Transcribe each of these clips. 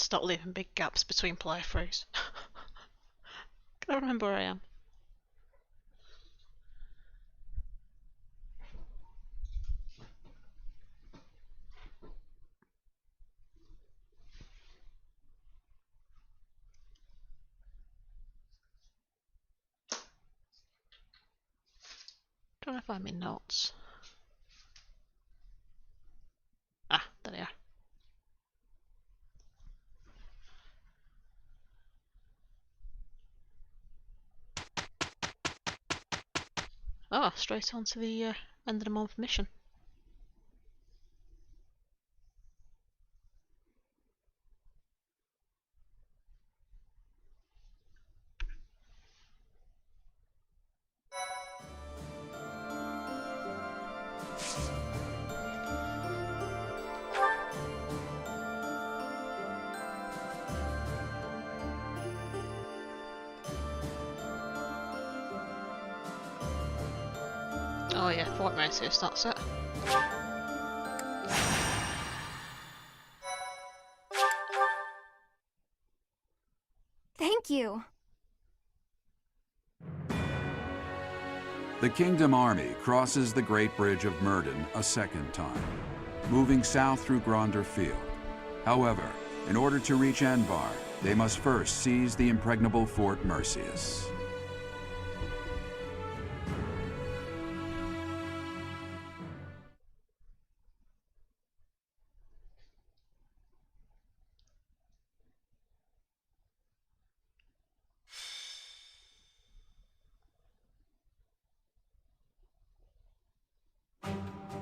stop leaving big gaps between playthroughs. Can I remember where I am? Trying to find my notes. Ah, there they are. Oh, straight on to the end of the month mission. Oh yeah, Fort Mercius, that's it. Thank you. The Kingdom Army crosses the Great Bridge of Myrden a second time, moving south through Gronder Field. However, in order to reach Enbar, they must first seize the impregnable Fort Mercius.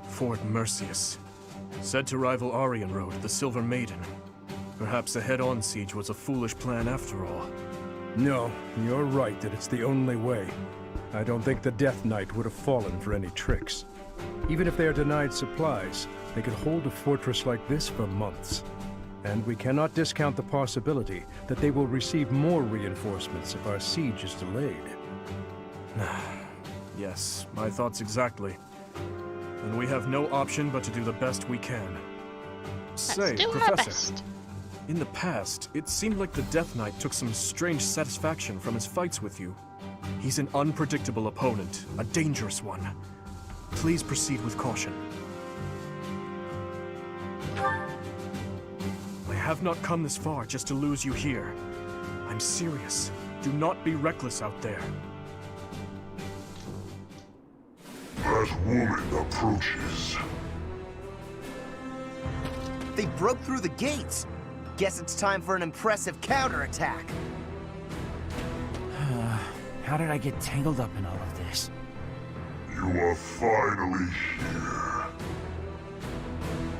Fort Mercius. Said to rival Aryan Road, the Silver Maiden. Perhaps a head-on siege was a foolish plan after all. No, you're right that it's the only way. I don't think the Death Knight would have fallen for any tricks. Even if they are denied supplies, they could hold a fortress like this for months. And we cannot discount the possibility that they will receive more reinforcements if our siege is delayed. Yes, my thoughts exactly. And we have no option but to do the best we can. Say, Let's do our Professor, best. in the past, it seemed like the Death Knight took some strange satisfaction from his fights with you. He's an unpredictable opponent, a dangerous one. Please proceed with caution. I have not come this far just to lose you here. I'm serious. Do not be reckless out there. That woman approaches. They broke through the gates. Guess it's time for an impressive counterattack. How did I get tangled up in all of this? You are finally here.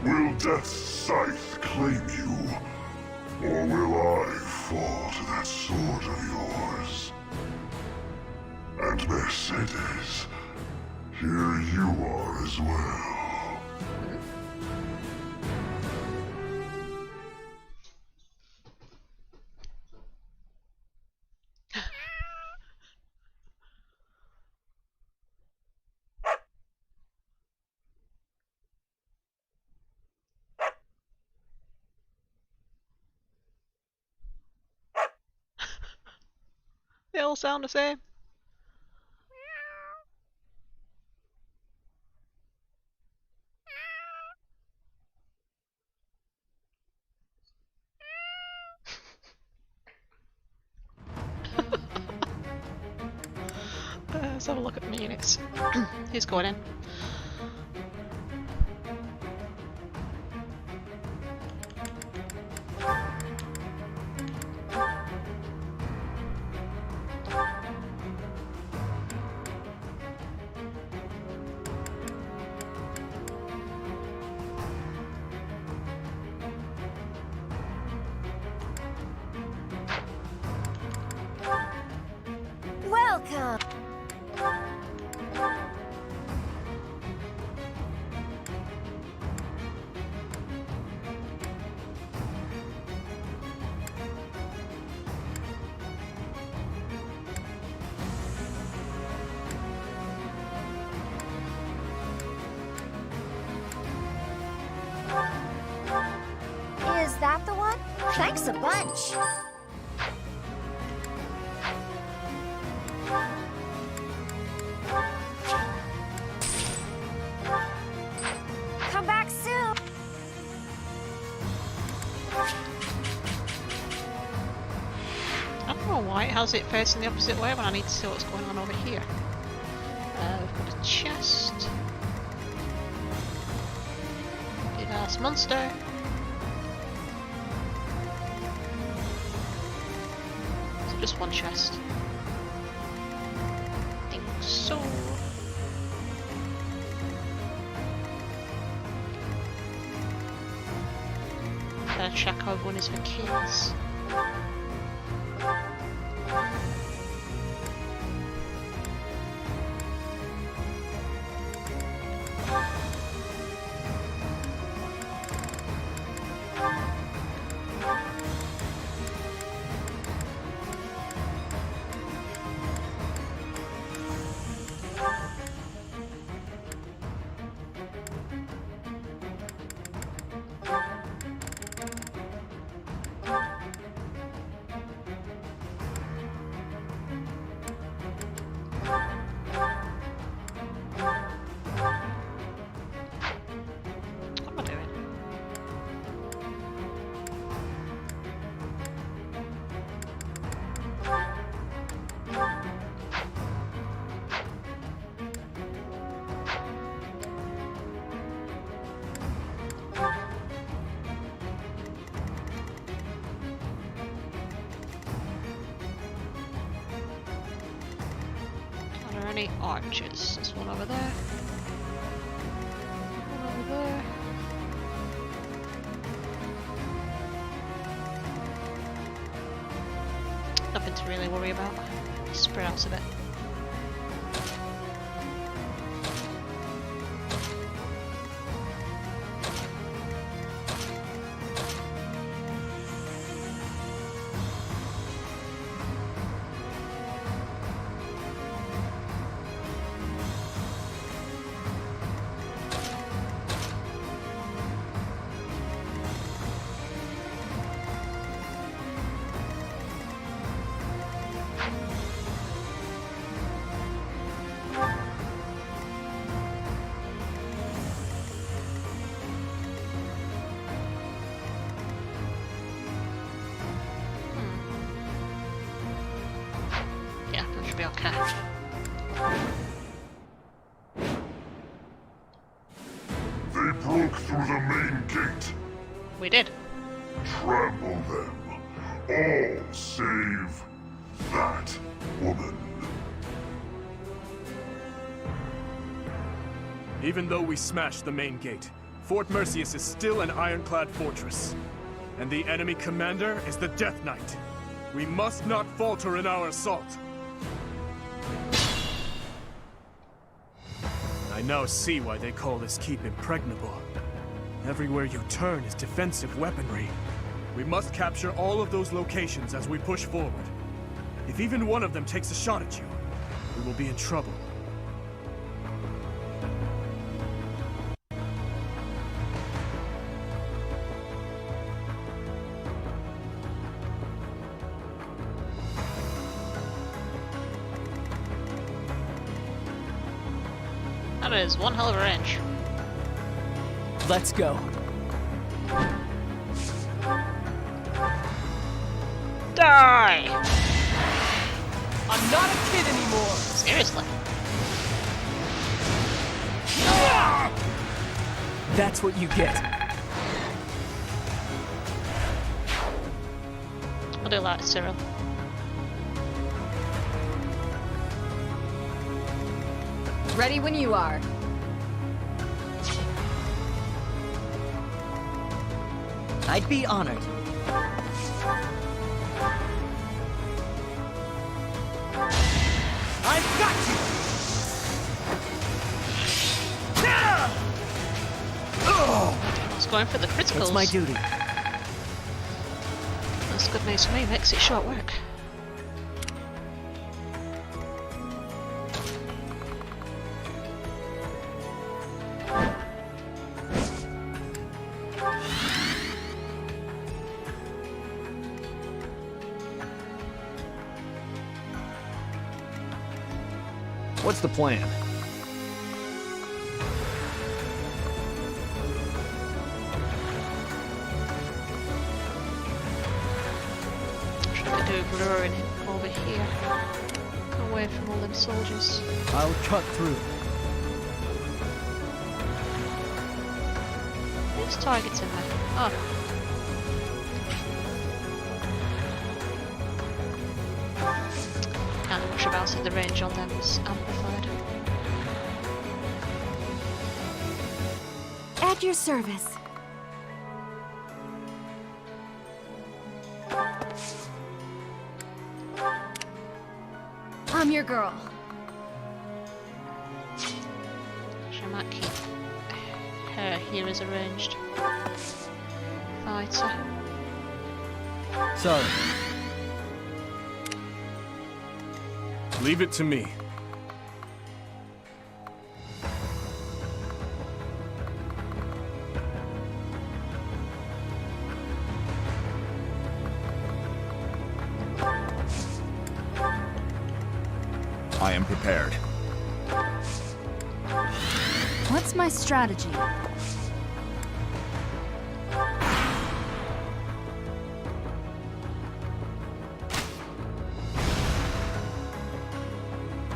Will Death's scythe claim you? Or will I fall to that sword of yours? And Mercedes, here you are as well. They all sound the same. Let's have a look at the units. Who's going in? Welcome. Is that the one? Thanks a bunch. Come back soon. I don't know why it has it facing the opposite way when I need to see what's going on over here. We've got a chest. Big ass monster. Is it just one chest? I think so. Gotta check how one is for kills. What am I doing? Are there any arches? There's one over there. One over there. Nothing to really worry about. Spread out a bit. Yeah, that should be okay. They broke through the main gate. We did. Trample them. All save that woman. Even though we smashed the main gate, Fort Mercius is still an ironclad fortress. And the enemy commander is the Death Knight. We must not falter in our assault. I now see why they call this keep impregnable. Everywhere you turn is defensive weaponry. We must capture all of those locations as we push forward. If even one of them takes a shot at you, we will be in trouble. That is one hell of a range. Let's go. Die! I'm not a kid anymore. Seriously. That's what you get. I'll do that, Cyril. Ready when you are. I'd be honored. I've got you! I was going for the criticals. It's my duty. That's good news for me, makes it short work. What's the plan? Should I do luring him over here, away from all them soldiers? I'll cut through. Who's targeting me? Oh. Can't do much about it, the range on them is amplified. At your service. I'm your girl. Actually, I might keep her here as arranged. Fighter. Sorry. Leave it to me. I am prepared. What's my strategy?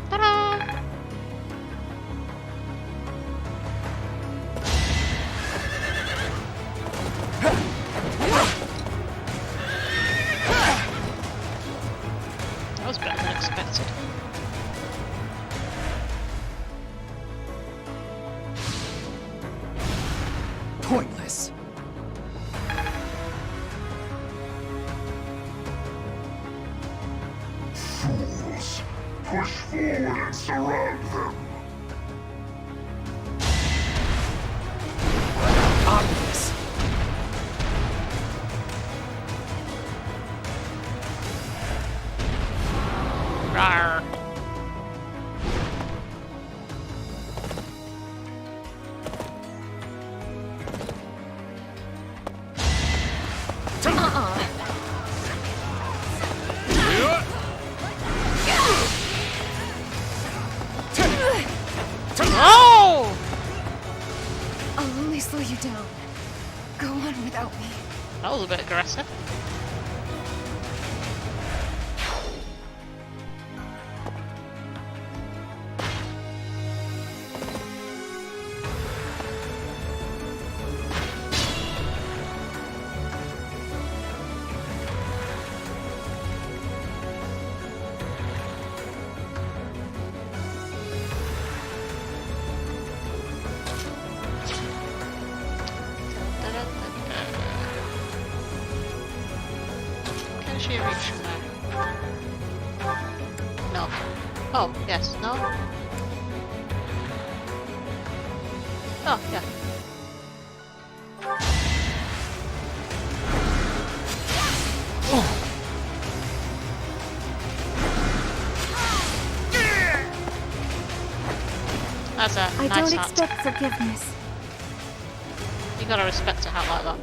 Ta-da! That was better than expected. Pointless. Fools! Push forward and surround them! Obvious. Rawr. Oh! I'll only slow you down. Go on without me. That was a bit aggressive. Can she reach from there? No. Oh, yes, no? Oh, yeah. That's a I nice don't hat. expect forgiveness. You gotta respect a hat like that.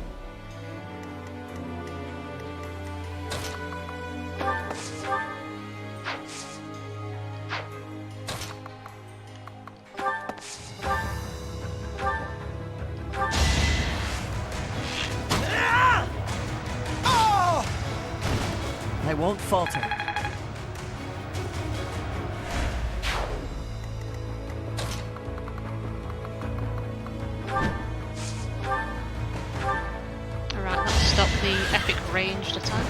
I won't falter. Alright, let's stop the epic ranged attack.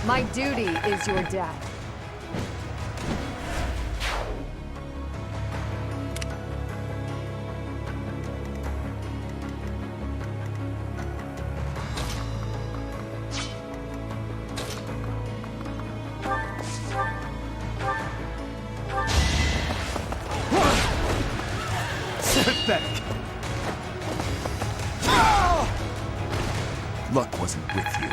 My duty is your death. Pathetic. Luck wasn't with you.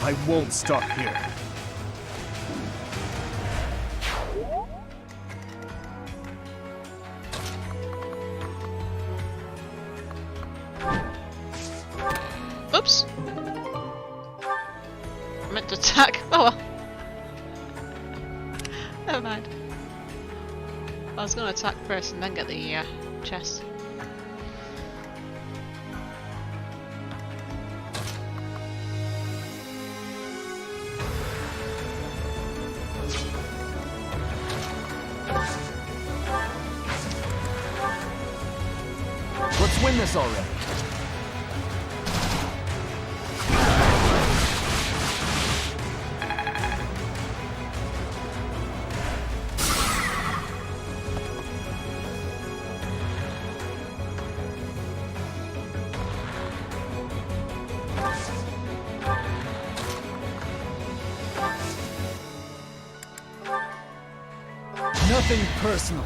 I won't stop here. Oops. I meant to attack. Oh well. Never mind. I was going to attack first and then get the chest. Let's win this already. Nothing personal.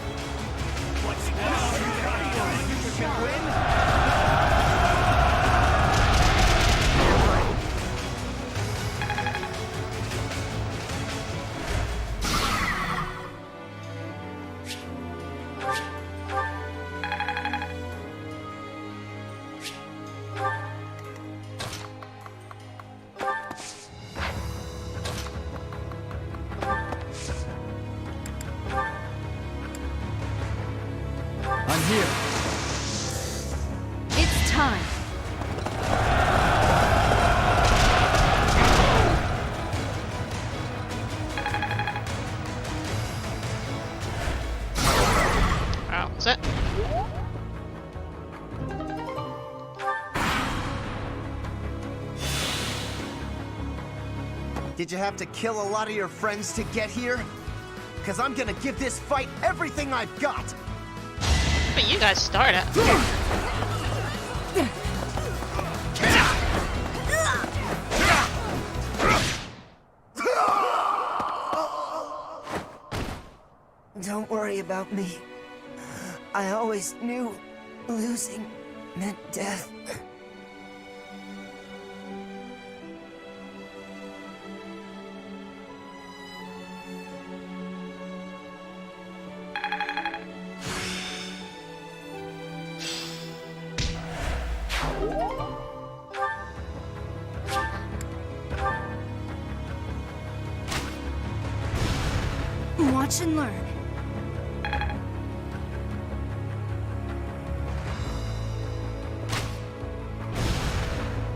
I'm here. It's time. Oh, is it? Did you have to kill a lot of your friends to get here? Because I'm gonna give this fight everything I've got! But you guys start it. Don't worry about me. I always knew losing meant death. Watch and learn.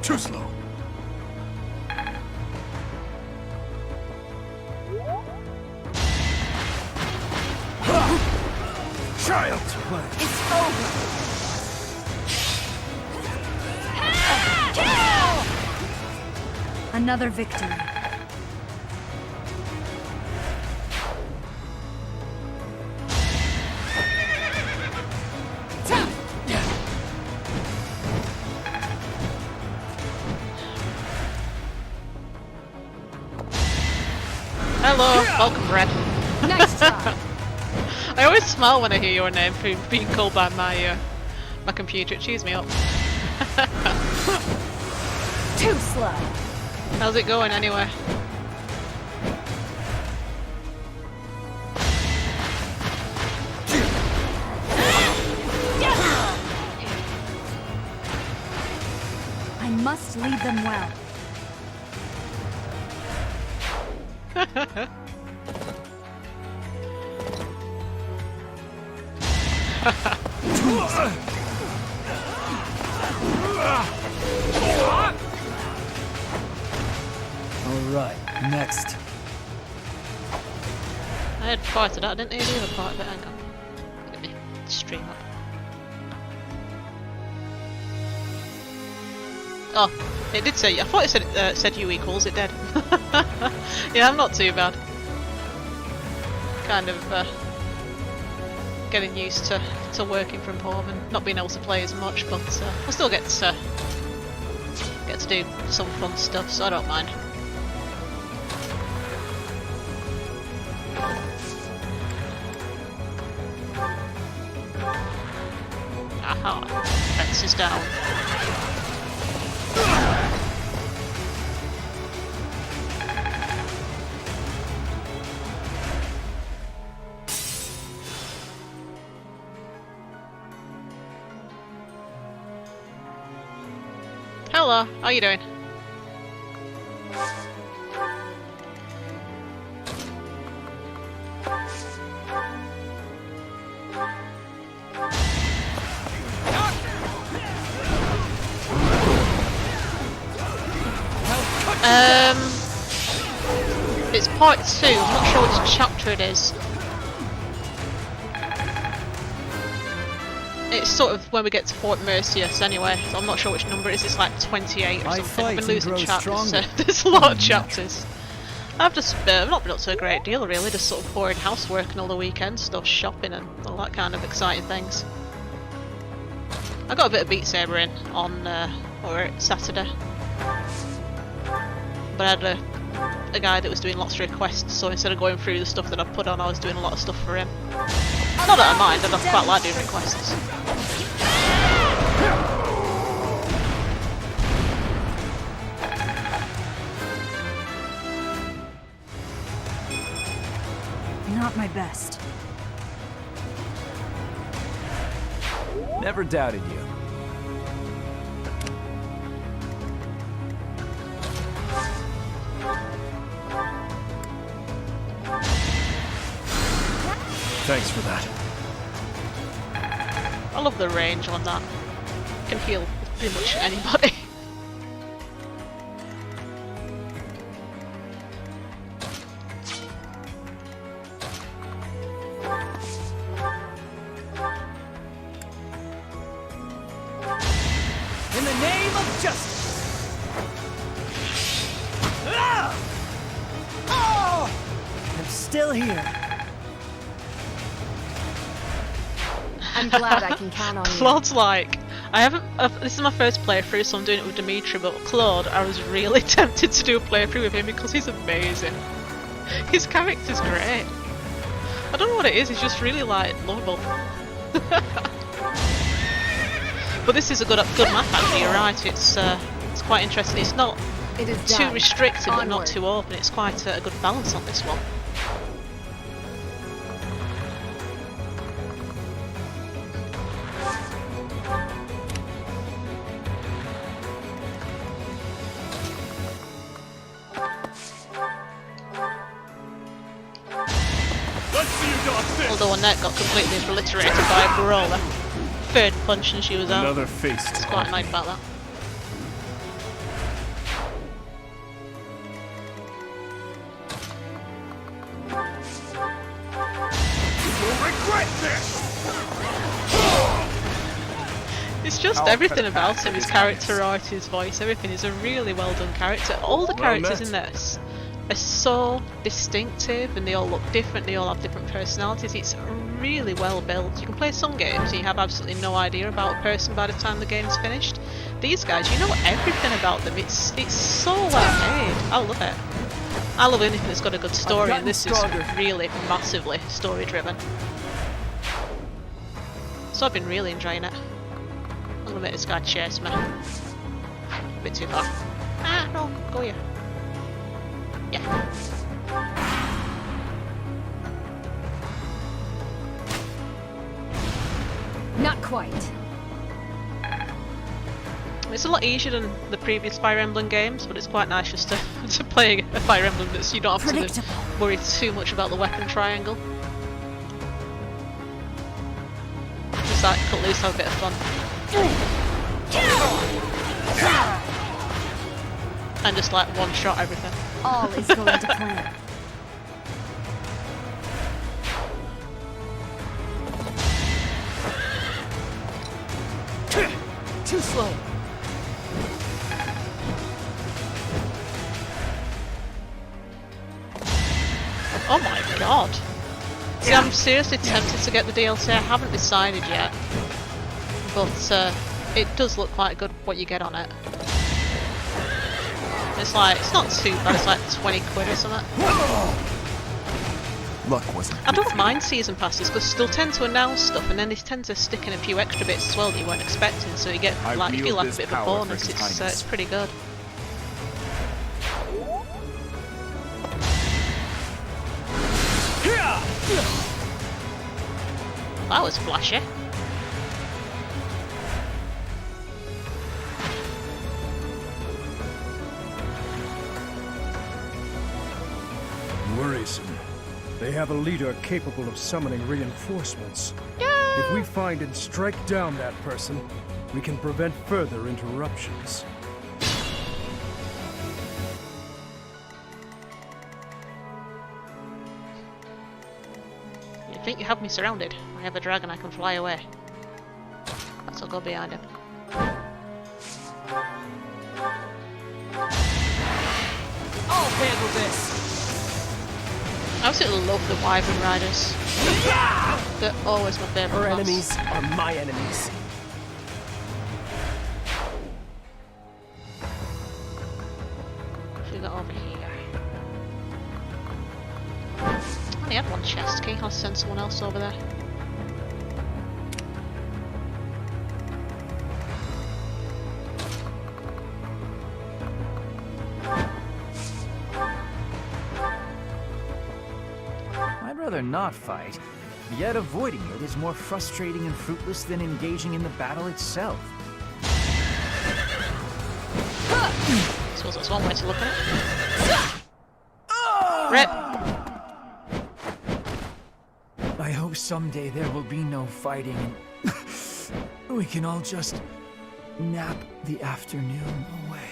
Too slow. Child's play. It's over. Another victory. Hello, welcome, Red. Nice try. I always smile when I hear your name being called by my my computer. It cheers me up. Too slow. How's it going anyway? I must lead them well. Alright, next. I had part of that, I didn't hear the other part of it. Hang on. Let me stream up. Oh, it did say. I thought it said U equals. It did. Yeah, I'm not too bad. Kind of getting used to working from home and not being able to play as much, but I still get to do some fun stuff, so I don't mind. Aha, fence is down. Hello, how you doing? It's part 2, I'm not sure which chapter it is. It's sort of when we get to Fort Mercius anyway, so I'm not sure which number it is, it's like 28 or something. I've been losing chapters, so there's a lot of chapters. I've not been up to a great deal really, just sort of boring housework and all the weekend stuff, shopping and all that kind of exciting things. I got a bit of Beat Saber in on Saturday. But I had a guy that was doing lots of requests, so instead of going through the stuff that I put on, I was doing a lot of stuff for him. Not that I mind, I quite like doing requests. Not my best. Never doubted you. Thanks for that. I love the range on that. Can heal pretty much anybody. In the name of justice! Ah! Oh! I'm still here. I'm glad I can count on you. Claude's like, this is my first playthrough, so I'm doing it with Dimitri, but Claude, I was really tempted to do a playthrough with him because he's amazing. His character's great. I don't know what it is, he's just really like lovable. But this is a good map actually, you're right, it's quite interesting. It's not too restricted but not too open, it's quite a good balance on this one. Although Annette got completely obliterated by a brawler. Third punch and she was out. Another face. It's quite annoyed about that. You'll regret this! It's just everything about him, his character art, his voice, everything is a really well done character. All the characters in this are so distinctive and they all look different, they all have different personalities. It's really well built. You can play some games and you have absolutely no idea about a person by the time the game's finished. These guys, you know everything about them. It's so well made. I love it. I love anything that's got a good story, and this is really massively story driven. So I've been really enjoying it. I'm gonna make this guy chase me. A bit too far. Ah, no, go here. Yeah. Not quite. It's a lot easier than the previous Fire Emblem games, but it's quite nice just to play a Fire Emblem that you don't have to worry too much about the weapon triangle. Just like cut loose, have a bit of fun. And just like one shot everything. All is going to plan. Too slow. Oh my god. See, I'm seriously tempted to get the DLC. I haven't decided yet. But it does look quite good what you get on it. It's like, it's not too bad, it's like 20 quid or something. Luck wasn't. I don't mind season passes because they'll tend to announce stuff and then they tend to stick in a few extra bits as well that you weren't expecting, so you get like, you feel like a bit of a bonus. It's pretty good. That was flashy. Listen, they have a leader capable of summoning reinforcements. If we find and strike down that person, we can prevent further interruptions. You think you have me surrounded? I have a dragon, I can fly away. Let's all go behind him. I'll handle this. I absolutely love the Wyvern Riders. They're always my favourite. Her class. enemies are my enemies. What we got over here? I only had one chest key. I'll send someone else over there. I'd rather not fight, yet avoiding it is more frustrating and fruitless than engaging in the battle itself. I suppose that's one way to look at it. Rip! I hope someday there will be no fighting and we can all just nap the afternoon away.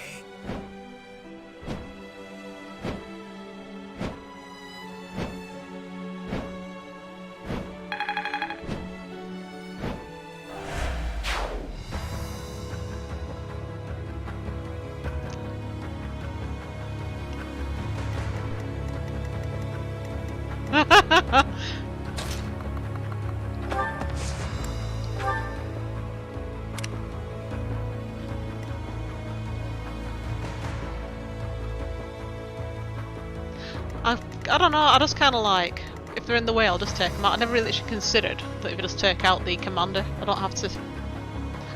I don't know, I just kind of like, if they're in the way I'll just take them out. I never really actually considered that if I just take out the commander, I don't have to...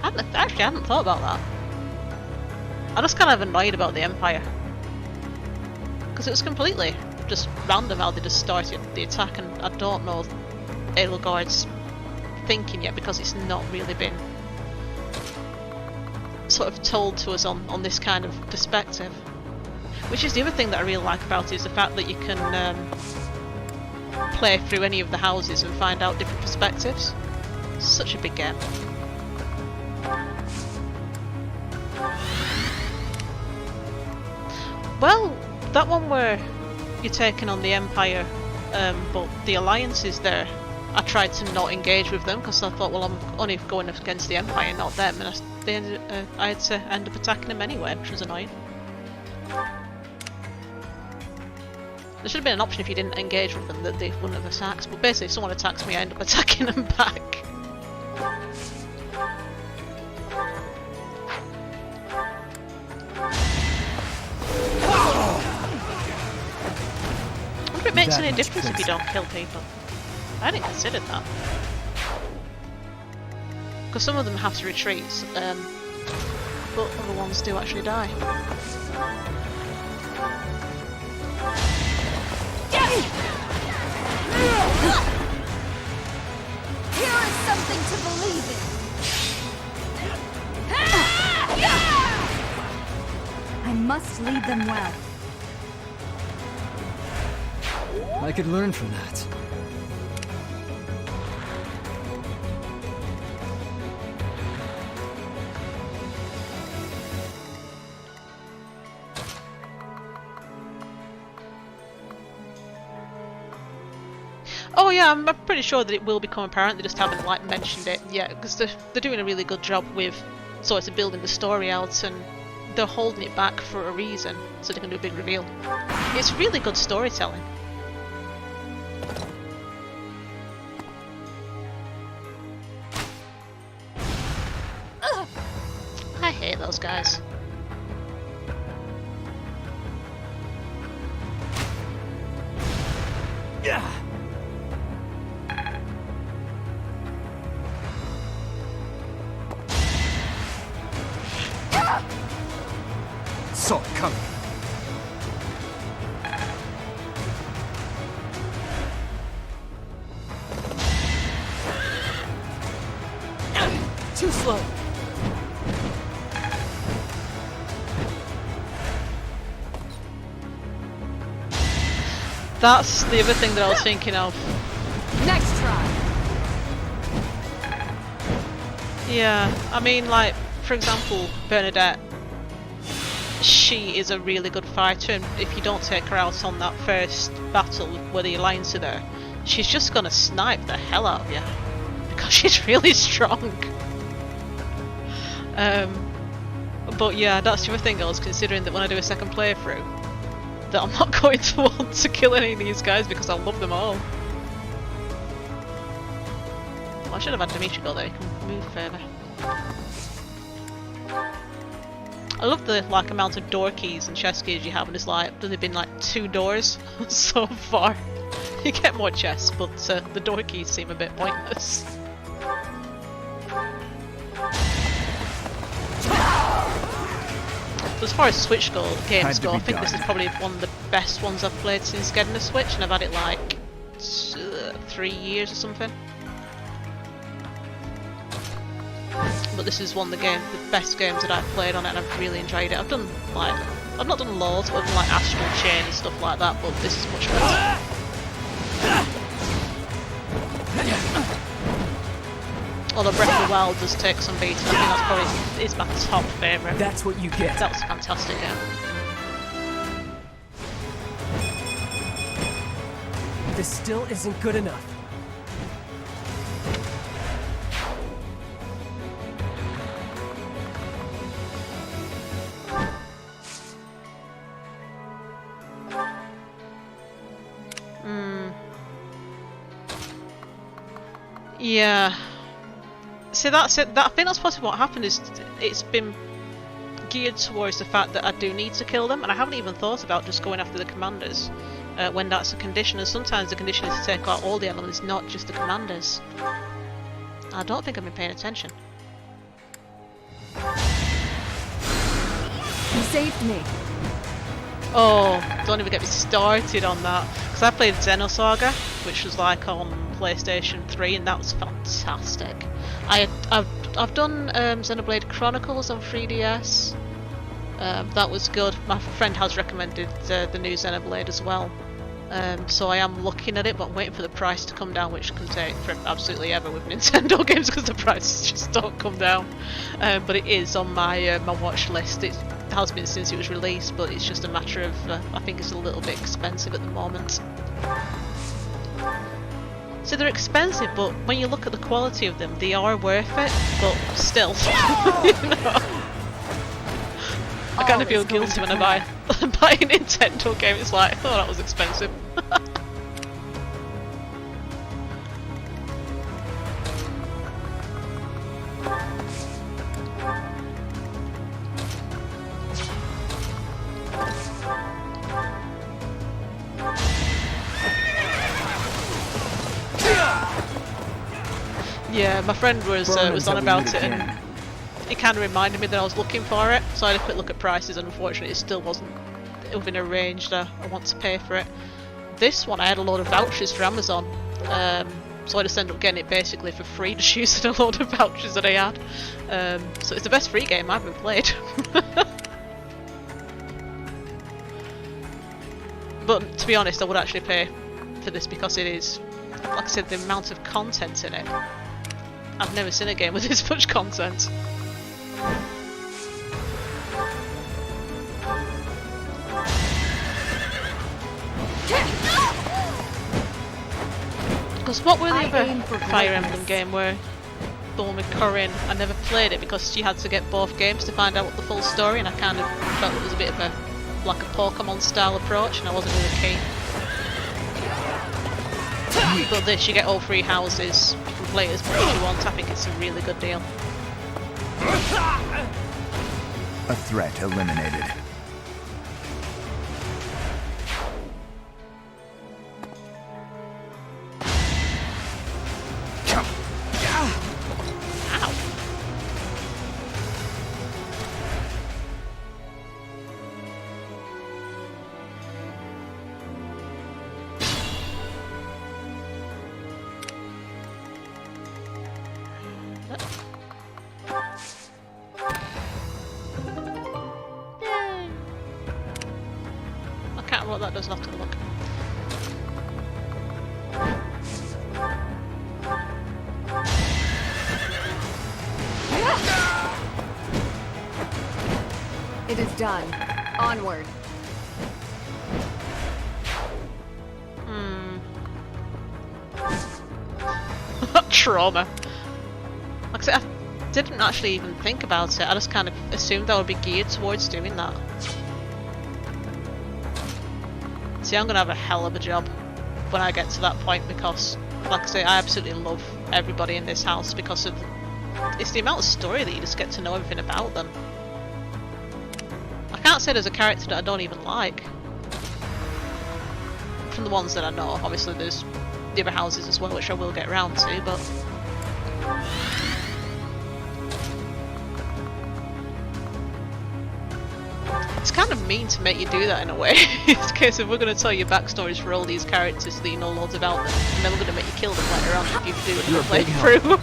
I hadn't thought about that. I'm just kind of annoyed about the Empire. Because it was completely just random how they just started the attack, and I don't know Edelgard's thinking yet because it's not really been sort of told to us on this kind of perspective. Which is the other thing that I really like about it, is the fact that you can play through any of the houses and find out different perspectives. Such a big game. Well, that one where you're taking on the Empire, but the Alliance is there. I tried to not engage with them because I thought, well, I'm only going up against the Empire, not them, and I had to end up attacking them anyway, which was annoying. There should have been an option if you didn't engage with them that they wouldn't have attacked, but basically if someone attacks me I end up attacking them back. I wonder if it makes any difference if you don't kill people. I didn't consider that. Because some of them have to retreat, but other ones do actually die. Here is something to believe in. I must lead them well. I could learn from that. Oh yeah, I'm pretty sure that it will become apparent, they just haven't like mentioned it yet, because they're doing a really good job with sort of building the story out, and they're holding it back for a reason, so they can do a big reveal. It's really good storytelling. I hate those guys. Yeah. Saw it coming. Too slow. That's the other thing that I was thinking of. Next try. Yeah, I mean, like, for example, Bernadette, she is a really good fighter, and if you don't take her out on that first battle where the Alliance are there, she's just gonna snipe the hell out of you, because she's really strong. But yeah, that's the other thing I was considering, that when I do a second playthrough, that I'm not going to want to kill any of these guys because I love them all. Well, I should have had Dimitri go there, he can move further. I love the like amount of door keys and chest keys you have, and it's like, there's been like 2 doors so far. You get more chests, but the door keys seem a bit pointless. But as far as Switch games go, I think this is probably one of the best ones I've played since getting a Switch, and I've had it like 3 years or something. But this is one of the best games that I've played on it, and I've really enjoyed it. I've not done loads, but I've done like Astral Chain and stuff like that, but this is much better. Although Breath of the Wild does take some beating, I think that's probably is my top favourite. That's what you get. That was a fantastic game. This still isn't good enough. Yeah. See, that's it. I think that's possibly what happened. Is it's been geared towards the fact that I do need to kill them, and I haven't even thought about just going after the commanders when that's a condition. And sometimes the condition is to take out all the elements, not just the commanders. I don't think I've been paying attention. You saved me. Oh, don't even get me started on that. Because I played Xenosaga, which was like on PlayStation 3, and that was fantastic. I've done Xenoblade Chronicles on 3DS. That was good. My friend has recommended the new Xenoblade as well. So I am looking at it, but I'm waiting for the price to come down, which can take for absolutely ever with Nintendo games because the prices just don't come down. But it is on my my watch list. It has been since it was released, but it's just a matter of I think it's a little bit expensive at the moment. So they're expensive, but when you look at the quality of them, they are worth it. But still, you know, I kind of feel guilty when I buy a Nintendo game. It's like, oh, that was expensive. Yeah, my friend was on about it, and it kind of reminded me that I was looking for it, so I had a quick look at prices, and unfortunately it still wasn't within a range that I want to pay for it. This one I had a load of vouchers for Amazon, so I just ended up getting it basically for free, just using a load of vouchers that I had. So it's the best free game I've ever played. But to be honest, I would actually pay for this because it is, like I said, the amount of content in it. I've never seen a game with this much content. Because what were the other Fire Emblem game where the one with Corinne, I never played it because she had to get both games to find out what the full story, and I kind of felt it was a bit of a like a Pokemon style approach, and I wasn't really keen. But this, you get all 3 houses, you can play it as much as you want. I think it's a really good deal. A threat eliminated. What that does, I'll have to look. It is done. Onward. Trauma. Like I said, I didn't actually even think about it. I just kind of assumed I would be geared towards doing that. See, I'm gonna have a hell of a job when I get to that point because, like I say, I absolutely love everybody in this house because of it's the amount of story that you just get to know everything about them. I can't say there's a character that I don't even like. From the ones that I know, obviously there's the other houses as well, which I will get around to, but it's kind of mean to make you do that in a way. It's a case of we're going to tell you backstories for all these characters so that you know loads about them, and then we're going to make you kill them later on if you do another playthrough.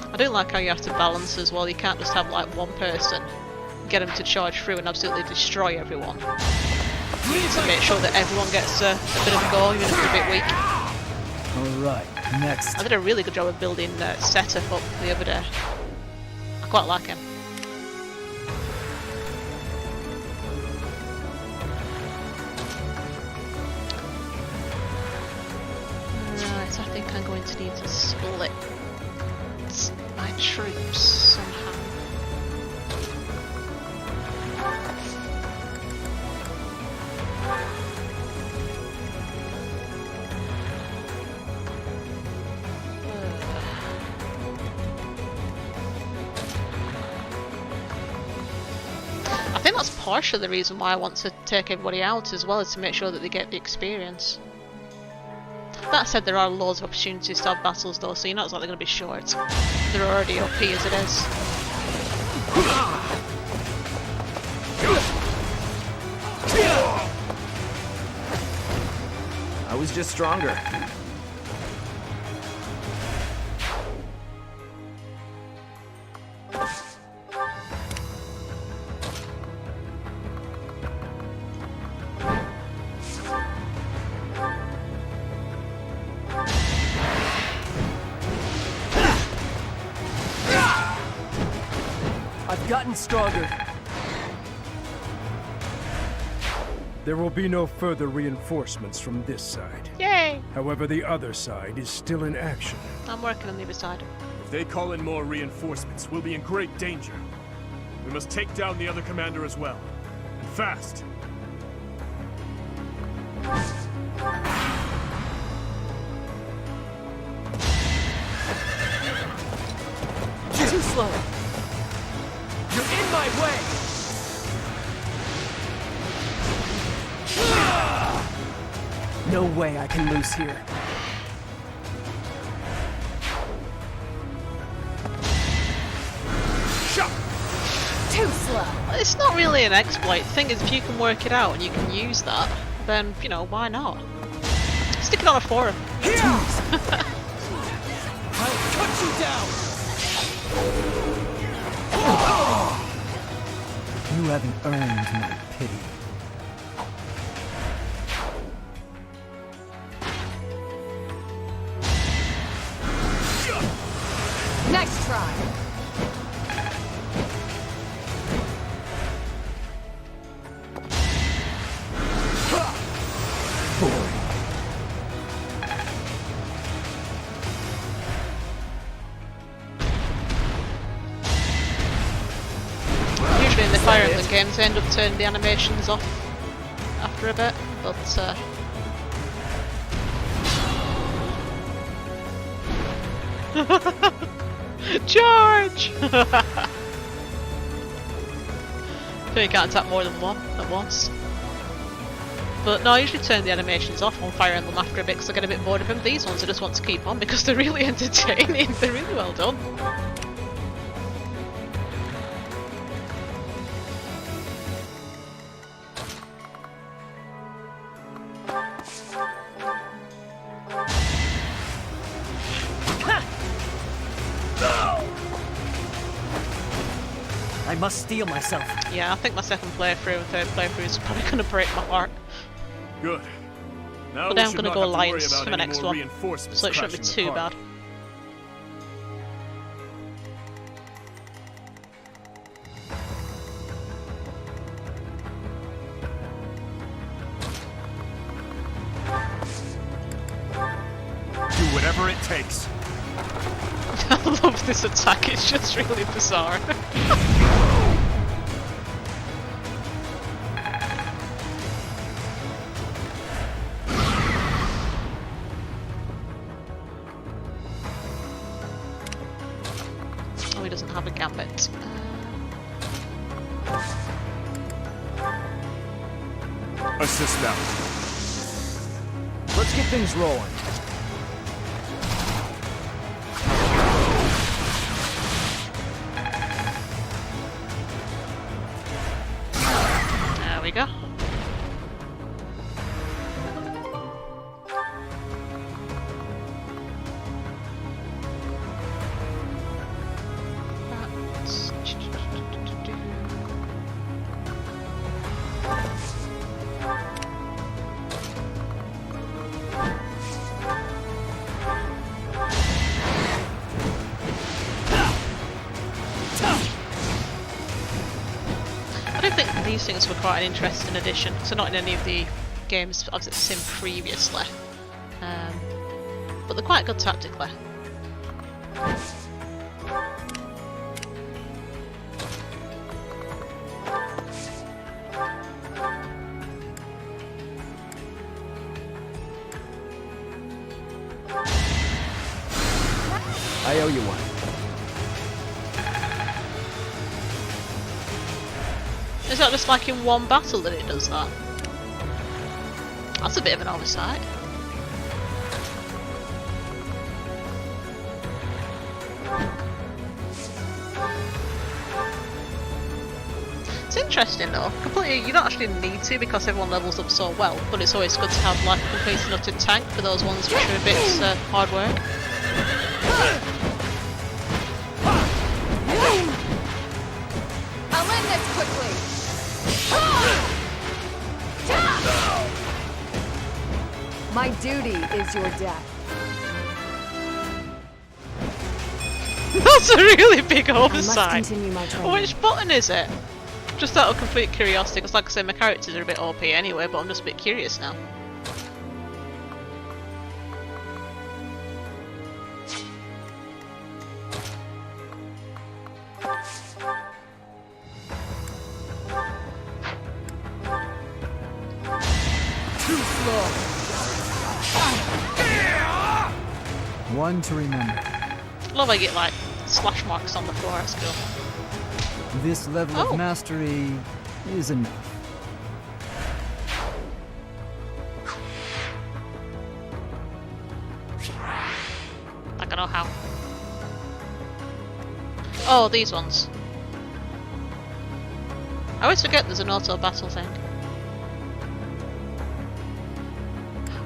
I do like how you have to balance as well. You can't just have like one person, get them to charge through and absolutely destroy everyone. You need to make sure that everyone gets a bit of a go, even if they're a bit weak. Alright, next. I did a really good job of building Setup up the other day. I quite like him. Right, I think I'm going to need to split my troops somehow. I think that's partially the reason why I want to take everybody out as well, as to make sure that they get the experience. That said, there are loads of opportunities to have battles though, so you're not exactly going to be short. They're already OP as it is. I was just stronger. I've gotten stronger. There will be no further reinforcements from this side. Yay! However, the other side is still in action. I'm working on the other side. If they call in more reinforcements, we'll be in great danger. We must take down the other commander as well. And fast! Too slow. You're in my way. No way I can lose here. Too slow. It's not really an exploit. The thing is, if you can work it out and you can use that, then, you know, why not? Stick it on a forum. I'll cut you down. You haven't earned my pity. Next try. Usually in the Fire Emblem games, they end up turning the animations off after a bit, but Charge! So you can't attack more than one at once. But no, I usually turn the animations off on Fire Emblem after a bit because I get a bit bored of them. These ones I just want to keep on because they're really entertaining. They're really well done. I must steel myself. Yeah, I think my second playthrough and third playthrough is probably going to break my heart. Good. Now But we then I'm should going to not go have to worry Alliance about for the any next more one, reinforcements so it shouldn't be crashing the too park. bad. Do whatever it takes. I love this attack, it's just really bizarre. Oh, he doesn't have a gambit. Assist them. Let's get things rolling. There we go. I don't think these things were quite an interesting addition, so not in any of the games I've seen previously, but they're quite good tactically. I owe you one. Is that just like in one battle that it does that? That's a bit of an oversight. It's interesting though. Completely, you don't actually need to because everyone levels up so well, but it's always good to have like a complete enough to tank for those ones which are a bit hard work. I'll end this quickly. My duty is your death. That's a really big I must oversight. continue my training. Which button is it? Just out of complete curiosity, because like I said, my characters are a bit OP anyway, but I'm just a bit curious now. Too slow. One to remember. Love I get like slash marks on the floor at school. This level Oh. of mastery is enough. I don't know how. Oh, these ones. I always forget there's an auto battle thing.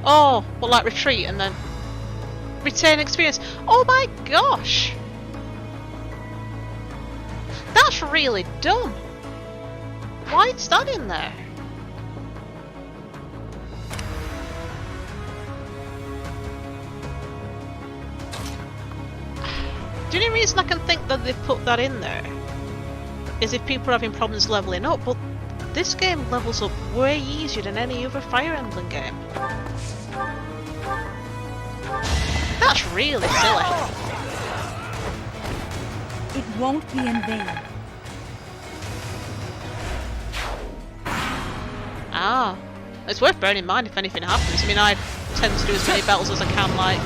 Oh, well, like retreat and then retain experience. Oh my gosh! That's really dumb. Why is that in there? The only reason I can think that they've put that in there is if people are having problems leveling up, but this game levels up way easier than any other Fire Emblem game. That's really silly. It won't be in vain. Ah, it's worth bearing in mind if anything happens. I mean, I tend to do as many battles as I can, like,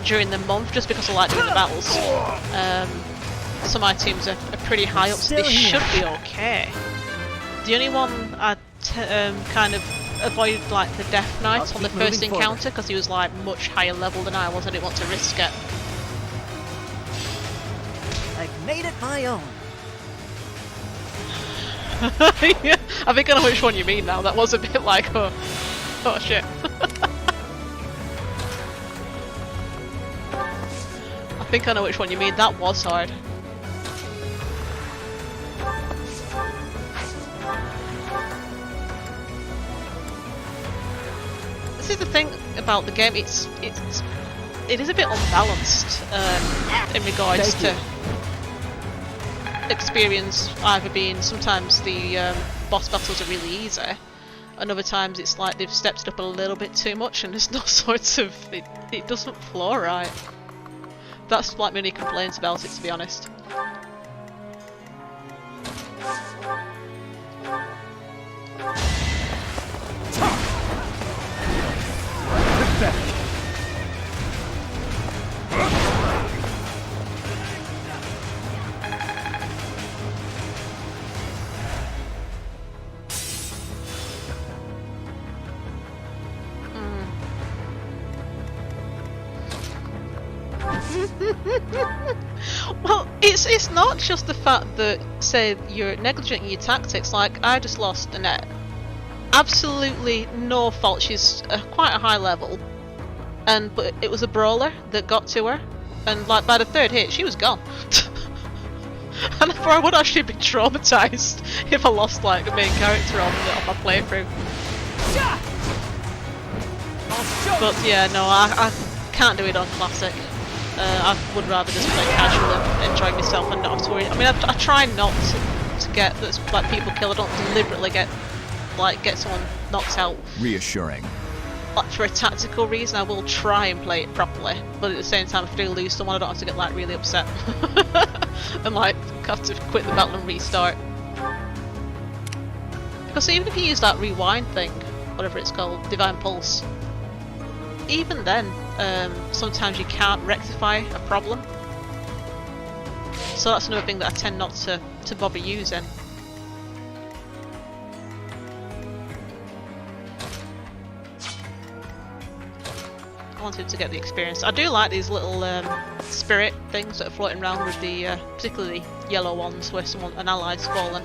during the month, just because I like doing the battles. So my teams are pretty high up, so they should be okay. The only one I kind of avoided, like, the Death Knight on the first encounter, because he was, like, much higher level than I was. I didn't want to risk it. I've made it my own. Yeah, I think I know which one you mean now. That was a bit like, oh shit. I think I know which one you mean. That was hard. is the thing about the game. It is a bit unbalanced in regards to experience. Either being sometimes the boss battles are really easy, and other times it's like they've stepped it up a little bit too much, and there's no sorts of it doesn't flow right. That's like my only complaints about it, to be honest. Well, it's not just the fact that, say, you're negligent in your tactics. Like, I just lost Annette. Absolutely no fault. She's quite a high level, but it was a brawler that got to her, and like by the third hit, she was gone. And therefore, I would actually be traumatized if I lost like the main character on my playthrough. But yeah, no, I can't do it on classic. I would rather just play casual and enjoy myself and not have to worry. I mean, I try not to get like people killed. I don't deliberately get someone knocked out. Reassuring. Like for a tactical reason, I will try and play it properly. But at the same time, if I do lose someone, I don't have to get like really upset and like have to quit the battle and restart. Because even if you use that rewind thing, whatever it's called, Divine Pulse, even then, sometimes you can't rectify a problem. So that's another thing that I tend not to bother using. I wanted to get the experience. I do like these little spirit things that are floating around with the, particularly yellow ones where an ally's fallen.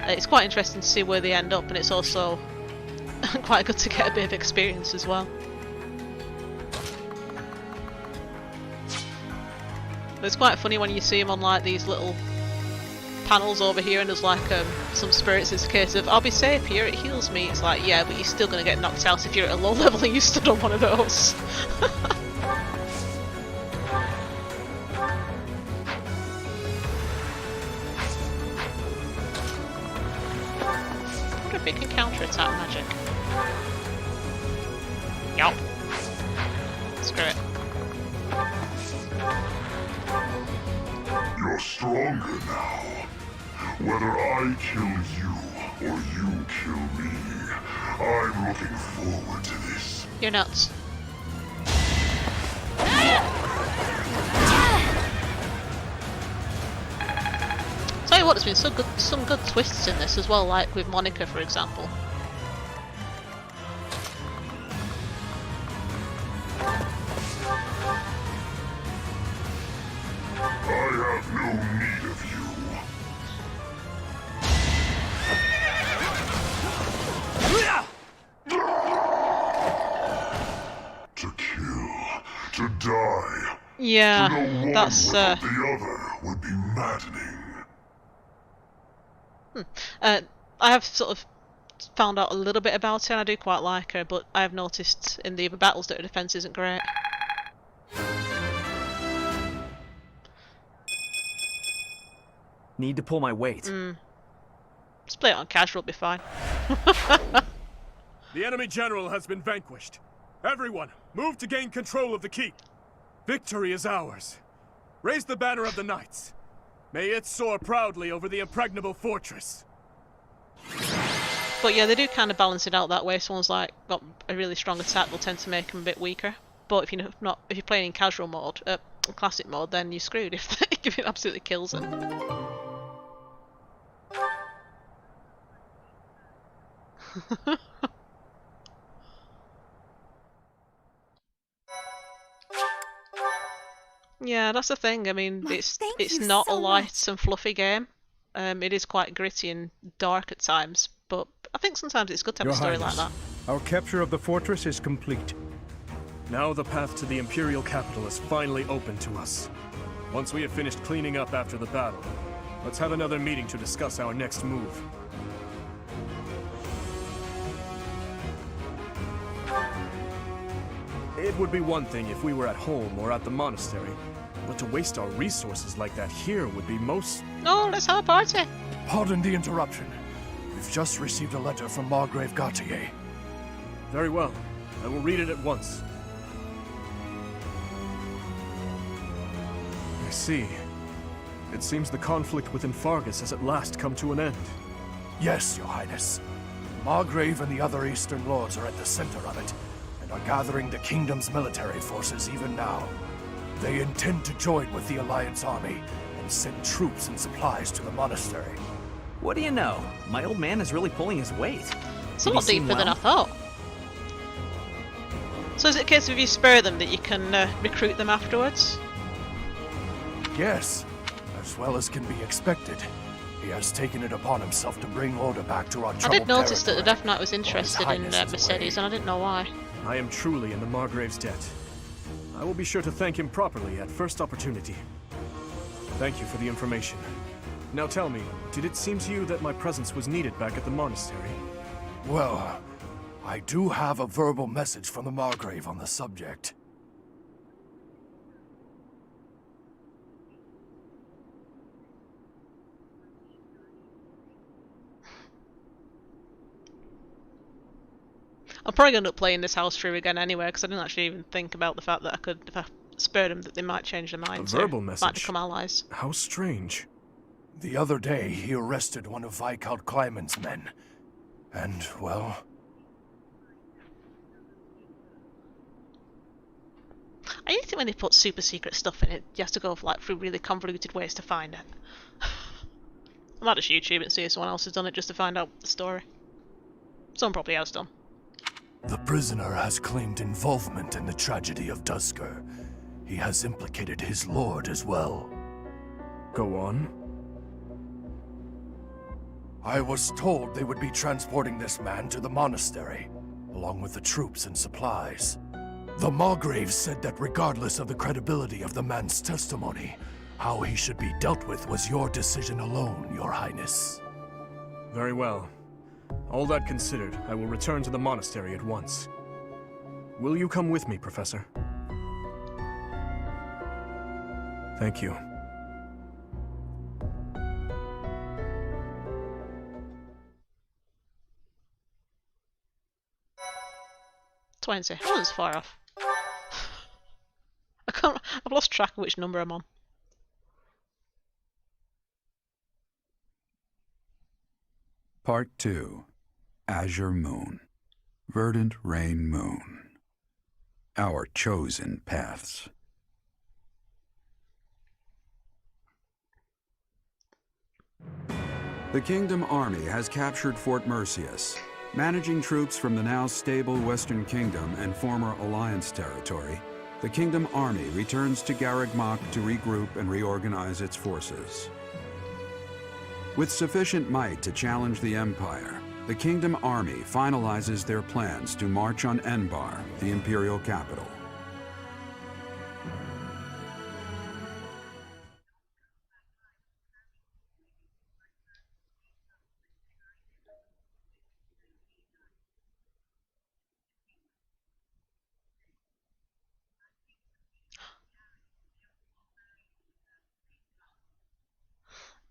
It's quite interesting to see where they end up, and it's also quite good to get a bit of experience as well. But it's quite funny when you see them on like these little panels over here, and there's like some spirits. It's a case of, I'll be safe here, it heals me. It's like, yeah, but you're still going to get knocked out if you're at a low level and you stood on one of those. I wonder if it can counter-attack magic. Yup. Screw it. You're stronger now. Whether I kill you or you kill me, I'm looking forward to this. You're nuts. Tell you what, there's been some good twists in this as well, like with Monica, for example. I have no need of you. To kill, to die. Yeah, to know one that's without the other would be maddening. I have sort of found out a little bit about her, and I do quite like her, but I have noticed in the other battles that her defense isn't great. Need to pull my weight. Just play it on casual, it'll be fine. The enemy general has been vanquished. Everyone, move to gain control of the keep. Victory is ours. Raise the banner of the knights. May it soar proudly over the impregnable fortress. But yeah, they do kind of balance it out that way. Someone's like got a really strong attack, will tend to make them a bit weaker. But if you're playing in casual mode, classic mode, then you're screwed if it absolutely kills them. Yeah, that's the thing. I mean, it's not a light and fluffy game. It is quite gritty and dark at times, but I think sometimes it's good to have a story like that. Our capture of the fortress is complete. Now the path to the Imperial capital is finally open to us. Once we have finished cleaning up after the battle, let's have another meeting to discuss our next move. It would be one thing if we were at home or at the monastery, but to waste our resources like that here would be most... No, let's have a party. Pardon the interruption. We've just received a letter from Margrave Gautier. Very well. I will read it at once. I see. It seems the conflict within Fargus has at last come to an end. Yes, Your Highness. Margrave and the other Eastern Lords are at the center of it, and are gathering the kingdom's military forces even now. They intend to join with the Alliance army and send troops and supplies to the monastery. What do you know? My old man is really pulling his weight. It's a lot deeper than I thought. So is it a case of if you spare them that you can recruit them afterwards? Yes, as well as can be expected. He has taken it upon himself to bring order back to our troubled I did notice that the territory. Death Knight was interested in Mercedes, and I didn't know why. I am truly in the Margrave's debt. I will be sure to thank him properly at first opportunity. Thank you for the information. Now tell me, did it seem to you that my presence was needed back at the monastery? Well, I do have a verbal message from the Margrave on the subject. I'm probably going to end up playing this house through again anyway, because I didn't actually even think about the fact that I could, if I spared them, that they might change their minds. A verbal message? Might become allies. How strange. The other day, he arrested one of Viscount Kleiman's men. And, well... I hate it when they put super secret stuff in it. You have to go through really convoluted ways to find it. I might just YouTube it and see if someone else has done it just to find out the story. Someone probably has done. The prisoner has claimed involvement in the tragedy of Dusker. He has implicated his lord as well. Go on. I was told they would be transporting this man to the monastery, along with the troops and supplies. The Margrave said that regardless of the credibility of the man's testimony, how he should be dealt with was your decision alone, Your Highness. Very well. All that considered, I will return to the monastery at once. Will you come with me, Professor? Thank you. $20. Oh, it's far off. I've lost track of which number I'm on. Part 2. Azure Moon. Verdant Rain Moon. Our chosen paths. The Kingdom Army has captured Fort Mercius. Managing troops from the now stable Western Kingdom and former Alliance territory, the Kingdom Army returns to Garreg Mach to regroup and reorganize its forces. With sufficient might to challenge the Empire, the Kingdom Army finalizes their plans to march on Enbar, the Imperial capital.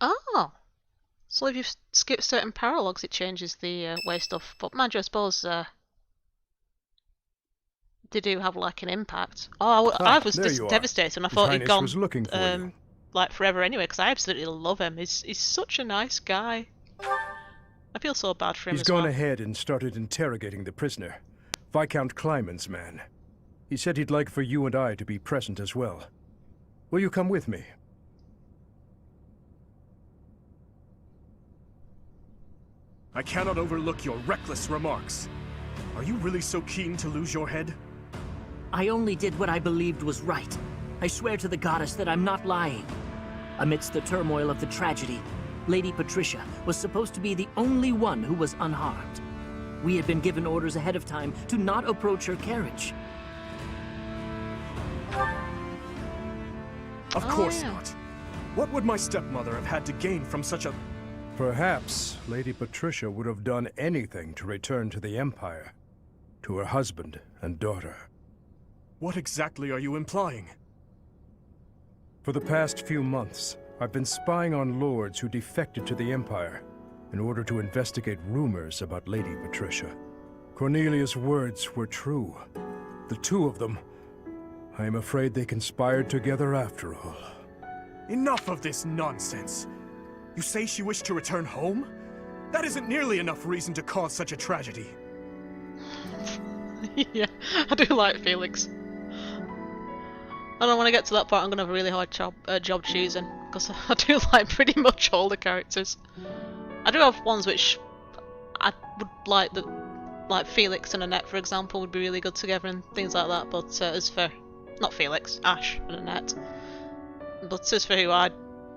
Oh! So if you've skipped certain paralogs, it changes the way stuff. But mind you, I suppose they do have like an impact. Oh, I was just devastated, and I thought he'd gone like forever anyway, because I absolutely love him. He's such a nice guy. I feel so bad for him. He's gone ahead and started interrogating the prisoner, Viscount Kleiman's man. He said he'd like for you and I to be present as well. Will you come with me? I cannot overlook your reckless remarks. Are you really so keen to lose your head? I only did what I believed was right. I swear to the goddess that I'm not lying. Amidst the turmoil of the tragedy, Lady Patricia was supposed to be the only one who was unharmed. We had been given orders ahead of time to not approach her carriage. Of course not. What would my stepmother have had to gain from such a... Perhaps Lady Patricia would have done anything to return to the Empire, to her husband and daughter. What exactly are you implying? For the past few months, I've been spying on lords who defected to the Empire in order to investigate rumors about Lady Patricia. Cornelia's words were true. The two of them, I am afraid they conspired together after all. Enough of this nonsense! You say she wished to return home? That isn't nearly enough reason to cause such a tragedy. Yeah, I do like Felix. And when I get to that part, I'm gonna have a really hard job choosing, because I do like pretty much all the characters. I do have ones which I would like, like Felix and Annette, for example, would be really good together and things like that. But as for not Felix, Ash and Annette. But as for who I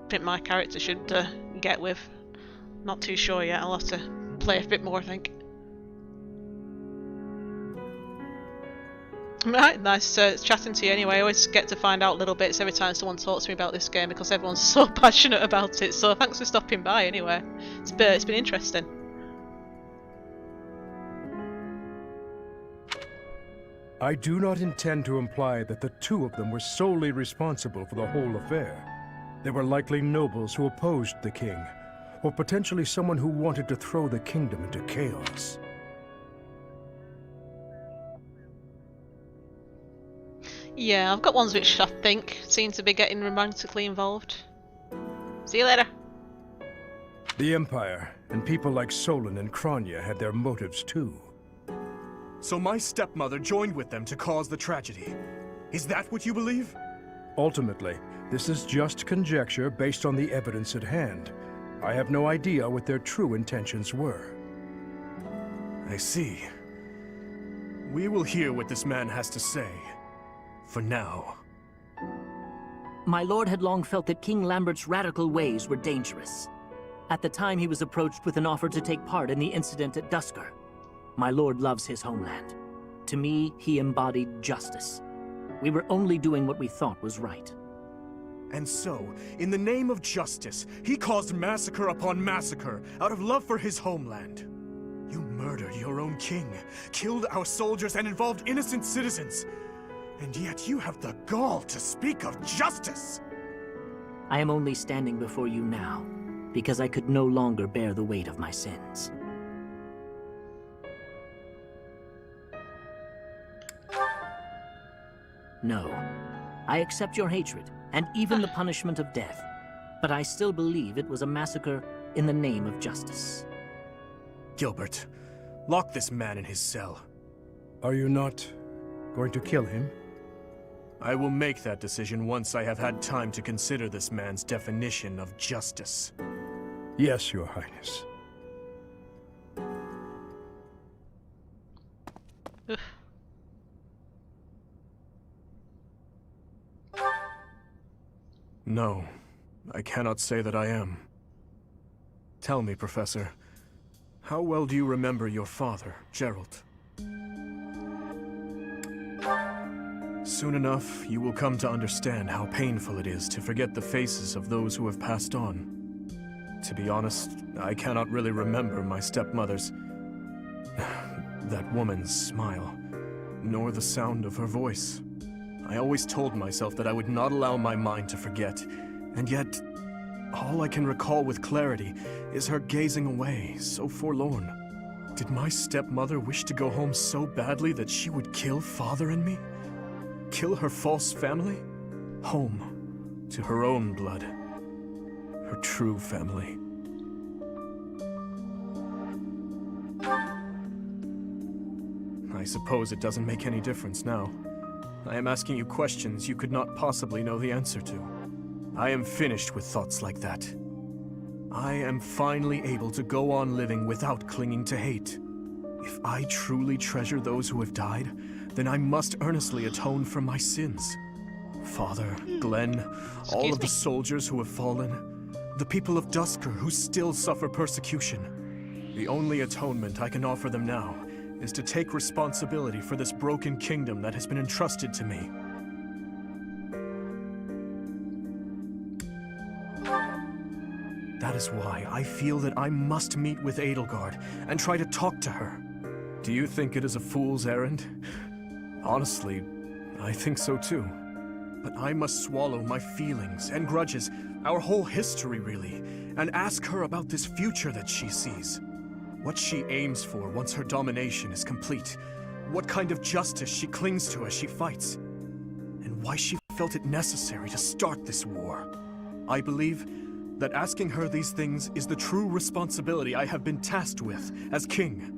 think my character should get with, not too sure yet. I'll have to play a bit more, I think. Right, nice chatting to you anyway. I always get to find out little bits every time someone talks to me about this game because everyone's so passionate about it. So thanks for stopping by anyway. It's been interesting. I do not intend to imply that the two of them were solely responsible for the whole affair. They were likely nobles who opposed the king, or potentially someone who wanted to throw the kingdom into chaos. Yeah, I've got ones which I think seem to be getting romantically involved. See you later. The Empire, and people like Solon and Kranya had their motives too. So my stepmother joined with them to cause the tragedy. Is that what you believe? Ultimately, this is just conjecture based on the evidence at hand. I have no idea what their true intentions were. I see. We will hear what this man has to say. For now. My lord had long felt that King Lambert's radical ways were dangerous. At the time, he was approached with an offer to take part in the incident at Dusker. My lord loves his homeland. To me, he embodied justice. We were only doing what we thought was right. And so, in the name of justice, he caused massacre upon massacre out of love for his homeland. You murdered your own king, killed our soldiers, and involved innocent citizens. And yet you have the gall to speak of justice! I am only standing before you now, because I could no longer bear the weight of my sins. No, I accept your hatred, and even the punishment of death. But I still believe it was a massacre in the name of justice. Gilbert, lock this man in his cell. Are you not going to kill him? I will make that decision once I have had time to consider this man's definition of justice. Yes, Your Highness. No, I cannot say that I am. Tell me, Professor, how well do you remember your father, Geralt? Soon enough, you will come to understand how painful it is to forget the faces of those who have passed on. To be honest, I cannot really remember my stepmother's... that woman's smile, nor the sound of her voice. I always told myself that I would not allow my mind to forget, and yet, all I can recall with clarity is her gazing away, so forlorn. Did my stepmother wish to go home so badly that she would kill Father and me? Kill her false family? Home to her own blood. Her true family. I suppose it doesn't make any difference now. I am asking you questions you could not possibly know the answer to. I am finished with thoughts like that. I am finally able to go on living without clinging to hate. If I truly treasure those who have died, then I must earnestly atone for my sins. Father, Glenn, all of the soldiers who have fallen, the people of Dusker who still suffer persecution. The only atonement I can offer them now is to take responsibility for this broken kingdom that has been entrusted to me. That is why I feel that I must meet with Edelgard and try to talk to her. Do you think it is a fool's errand? Honestly, I think so too. But I must swallow my feelings and grudges, our whole history really, and ask her about this future that she sees. What she aims for once her domination is complete. What kind of justice she clings to as she fights. And why she felt it necessary to start this war. I believe that asking her these things is the true responsibility I have been tasked with as king.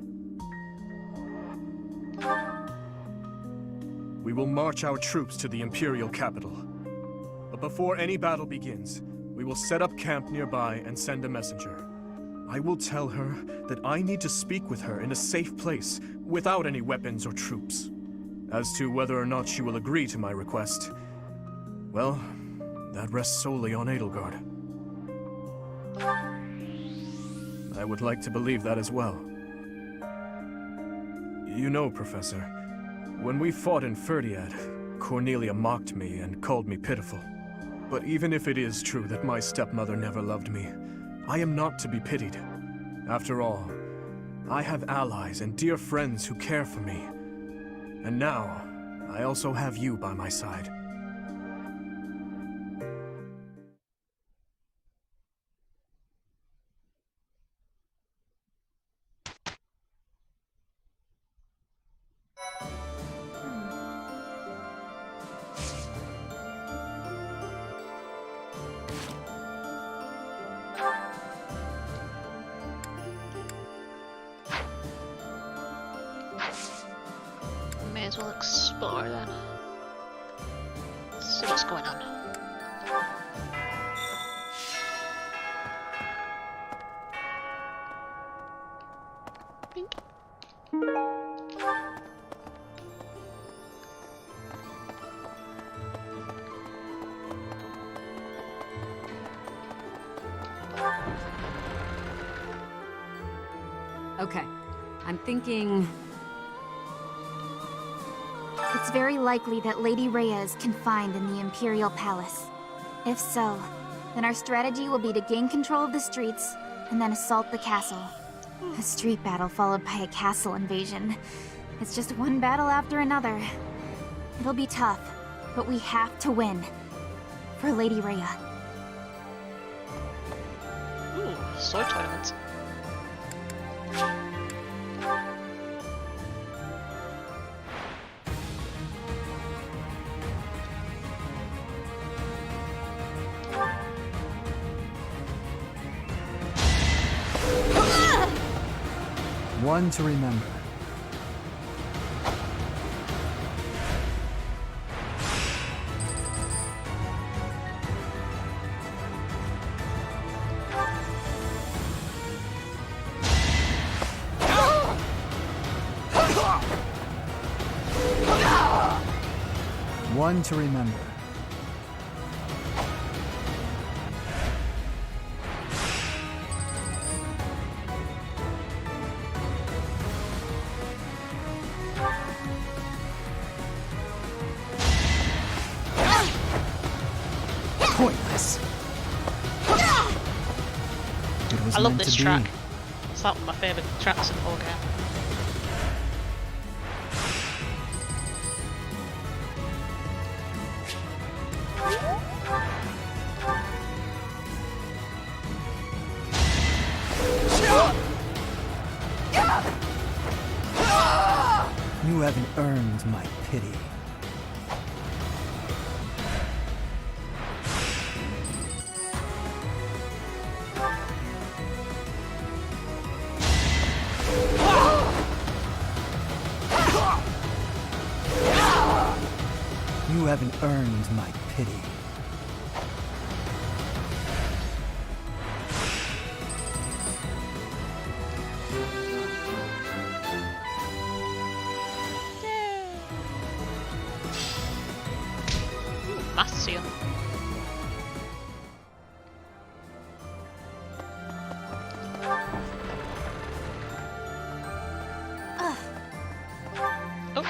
We will march our troops to the Imperial capital. But before any battle begins, we will set up camp nearby and send a messenger. I will tell her that I need to speak with her in a safe place, without any weapons or troops. As to whether or not she will agree to my request, well, that rests solely on Edelgard. I would like to believe that as well. You know, Professor, when we fought in Ferdiad, Cornelia mocked me and called me pitiful. But even if it is true that my stepmother never loved me, I am not to be pitied. After all, I have allies and dear friends who care for me. And now, I also have you by my side. May as well explore then. See what's going on. Bink. Okay, I'm thinking... It's very likely that Lady Rhea is confined in the Imperial Palace. If so, then our strategy will be to gain control of the streets, and then assault the castle. A street battle followed by a castle invasion. It's just one battle after another. It'll be tough, but we have to win. For Lady Rhea. Ooh, sword tournament. One to remember. One to remember. Pointless. I love this track. It's like one of my favourite tracks in the whole game. You haven't earned my pity. You haven't earned my pity. Master Seal. Oh.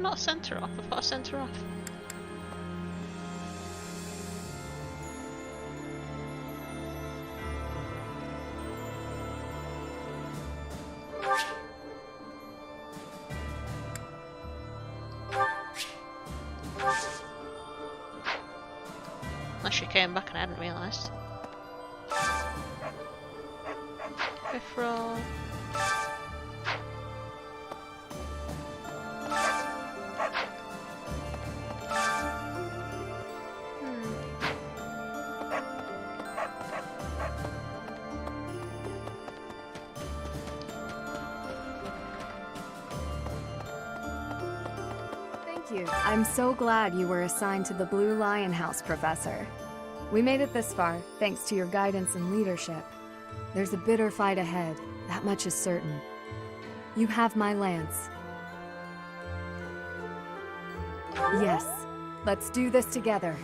I've not sent her off? I thought I sent her off. Unless she came back and I hadn't realised. Fifth roll. I'm so glad you were assigned to the Blue Lion House, Professor. We made it this far, thanks to your guidance and leadership. There's a bitter fight ahead, that much is certain. You have my lance. Yes, let's do this together.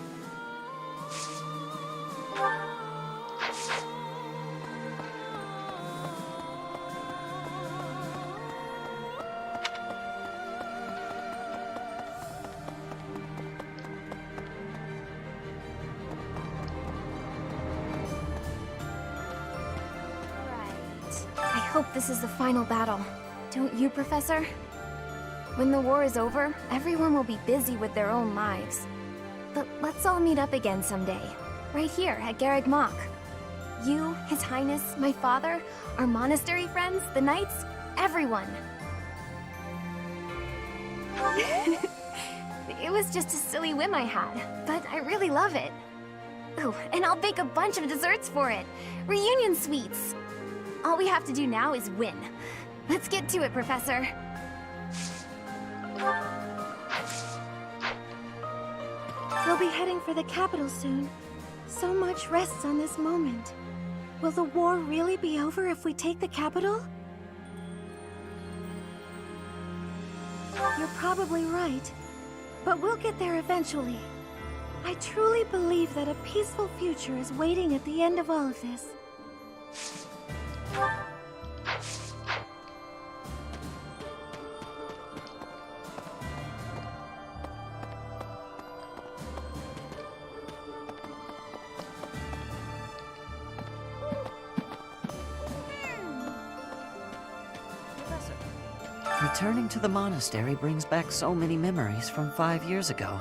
I hope this is the final battle. Don't you, Professor? When the war is over, everyone will be busy with their own lives. But let's all meet up again someday. Right here at Garreg Mach. You, His Highness, my father, our monastery friends, the knights, everyone. It was just a silly whim I had, but I really love it. Oh, and I'll bake a bunch of desserts for it. Reunion sweets. All we have to do now is win. Let's get to it, Professor. We'll be heading for the capital soon. So much rests on this moment. Will the war really be over if we take the capital? You're probably right. But we'll get there eventually. I truly believe that a peaceful future is waiting at the end of all of this. Returning to the monastery brings back so many memories from 5 years ago.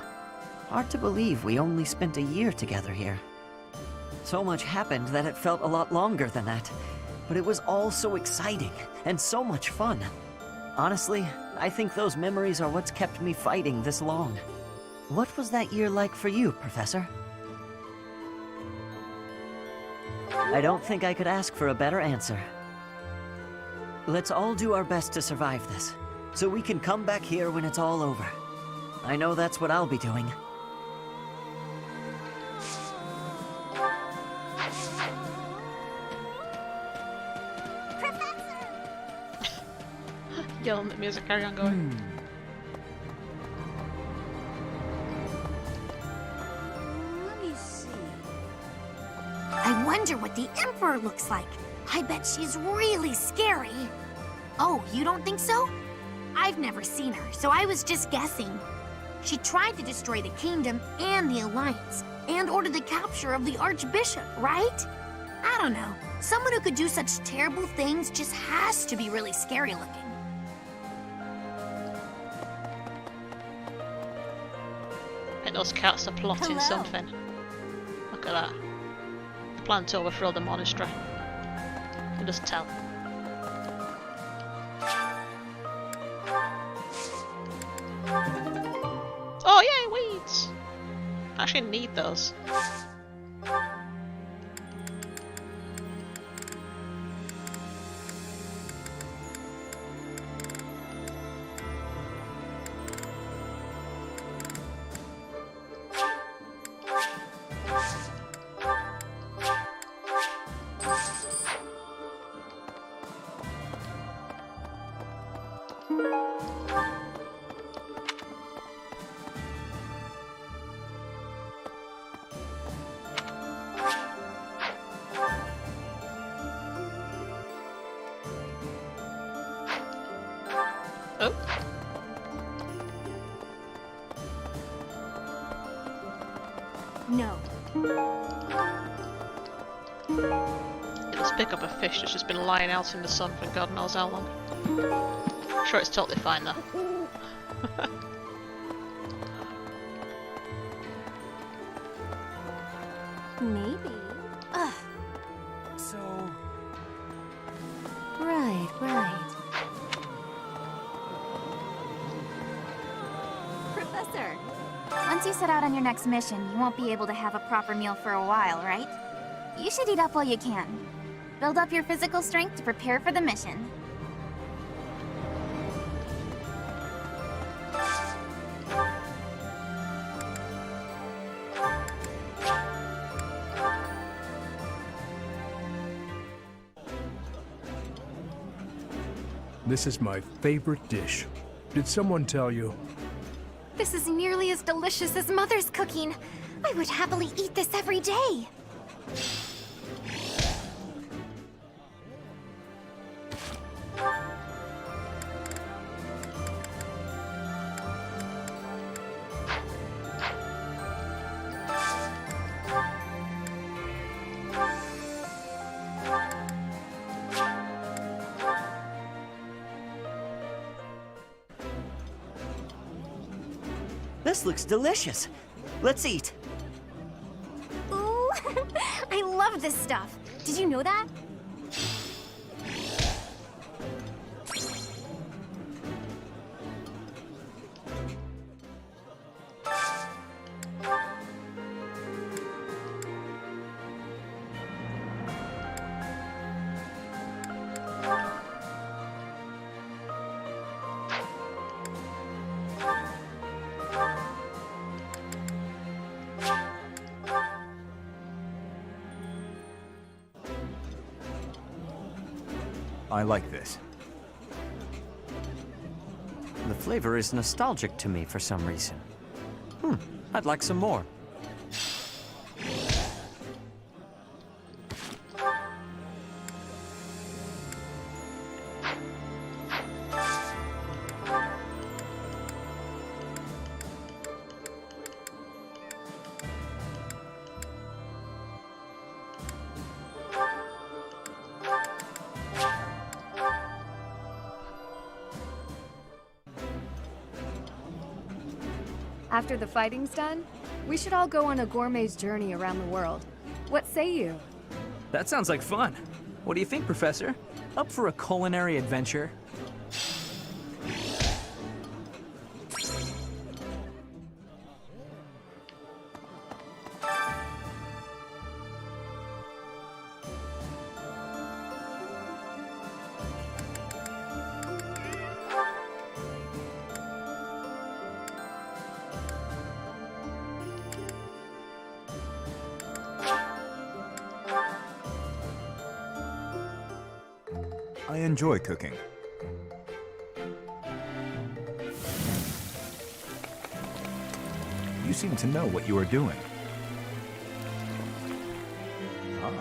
Hard to believe we only spent a year together here. So much happened that it felt a lot longer than that. But it was all so exciting and so much fun. Honestly, I think those memories are what's kept me fighting this long. What was that year like for you, Professor? I don't think I could ask for a better answer. Let's all do our best to survive this, so we can come back here when it's all over. I know that's what I'll be doing. Yelling at music, carry on going. Let me see. I wonder what the Emperor looks like. I bet she's really scary. Oh, you don't think so? I've never seen her, so I was just guessing. She tried to destroy the kingdom and the Alliance, and ordered the capture of the Archbishop, right? I don't know. Someone who could do such terrible things just has to be really scary looking. I think those cats are plotting something. Look at that. They plan to overthrow the monastery. You can just tell. Oh yay, weeds! I actually need those. No. Let's pick up a fish that's just been lying out in the sun for God knows how long. I'm sure it's totally fine though. Maybe. Ugh. So... Right. Professor, once you set out on your next mission, you won't be able to have a proper meal for a while, right? You should eat up while you can. Build up your physical strength to prepare for the mission. This is my favorite dish. Did someone tell you? This is nearly as delicious as Mother's cooking. I would happily eat this every day. This looks delicious. Let's eat. Ooh, I love this stuff. Did you know that? I like this. The flavor is nostalgic to me for some reason. I'd like some more. After the fighting's done, we should all go on a gourmet's journey around the world. What say you? That sounds like fun. What do you think, Professor? Up for a culinary adventure? I enjoy cooking. You seem to know what you are doing. Ah.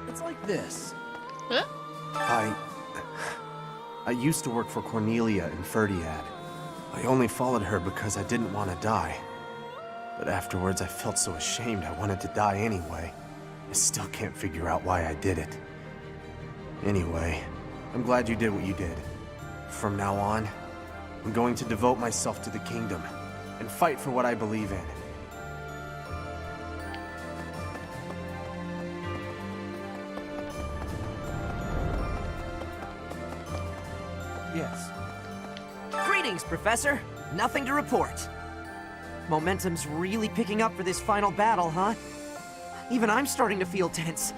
It's like this. Huh? I used to work for Cornelia in Ferdiad. I only followed her because I didn't want to die. But afterwards I felt so ashamed I wanted to die anyway. I still can't figure out why I did it. Anyway, I'm glad you did what you did. From now on, I'm going to devote myself to the kingdom and fight for what I believe in. Yes. Greetings, Professor. Nothing to report. Momentum's really picking up for this final battle, huh? Even I'm starting to feel tense.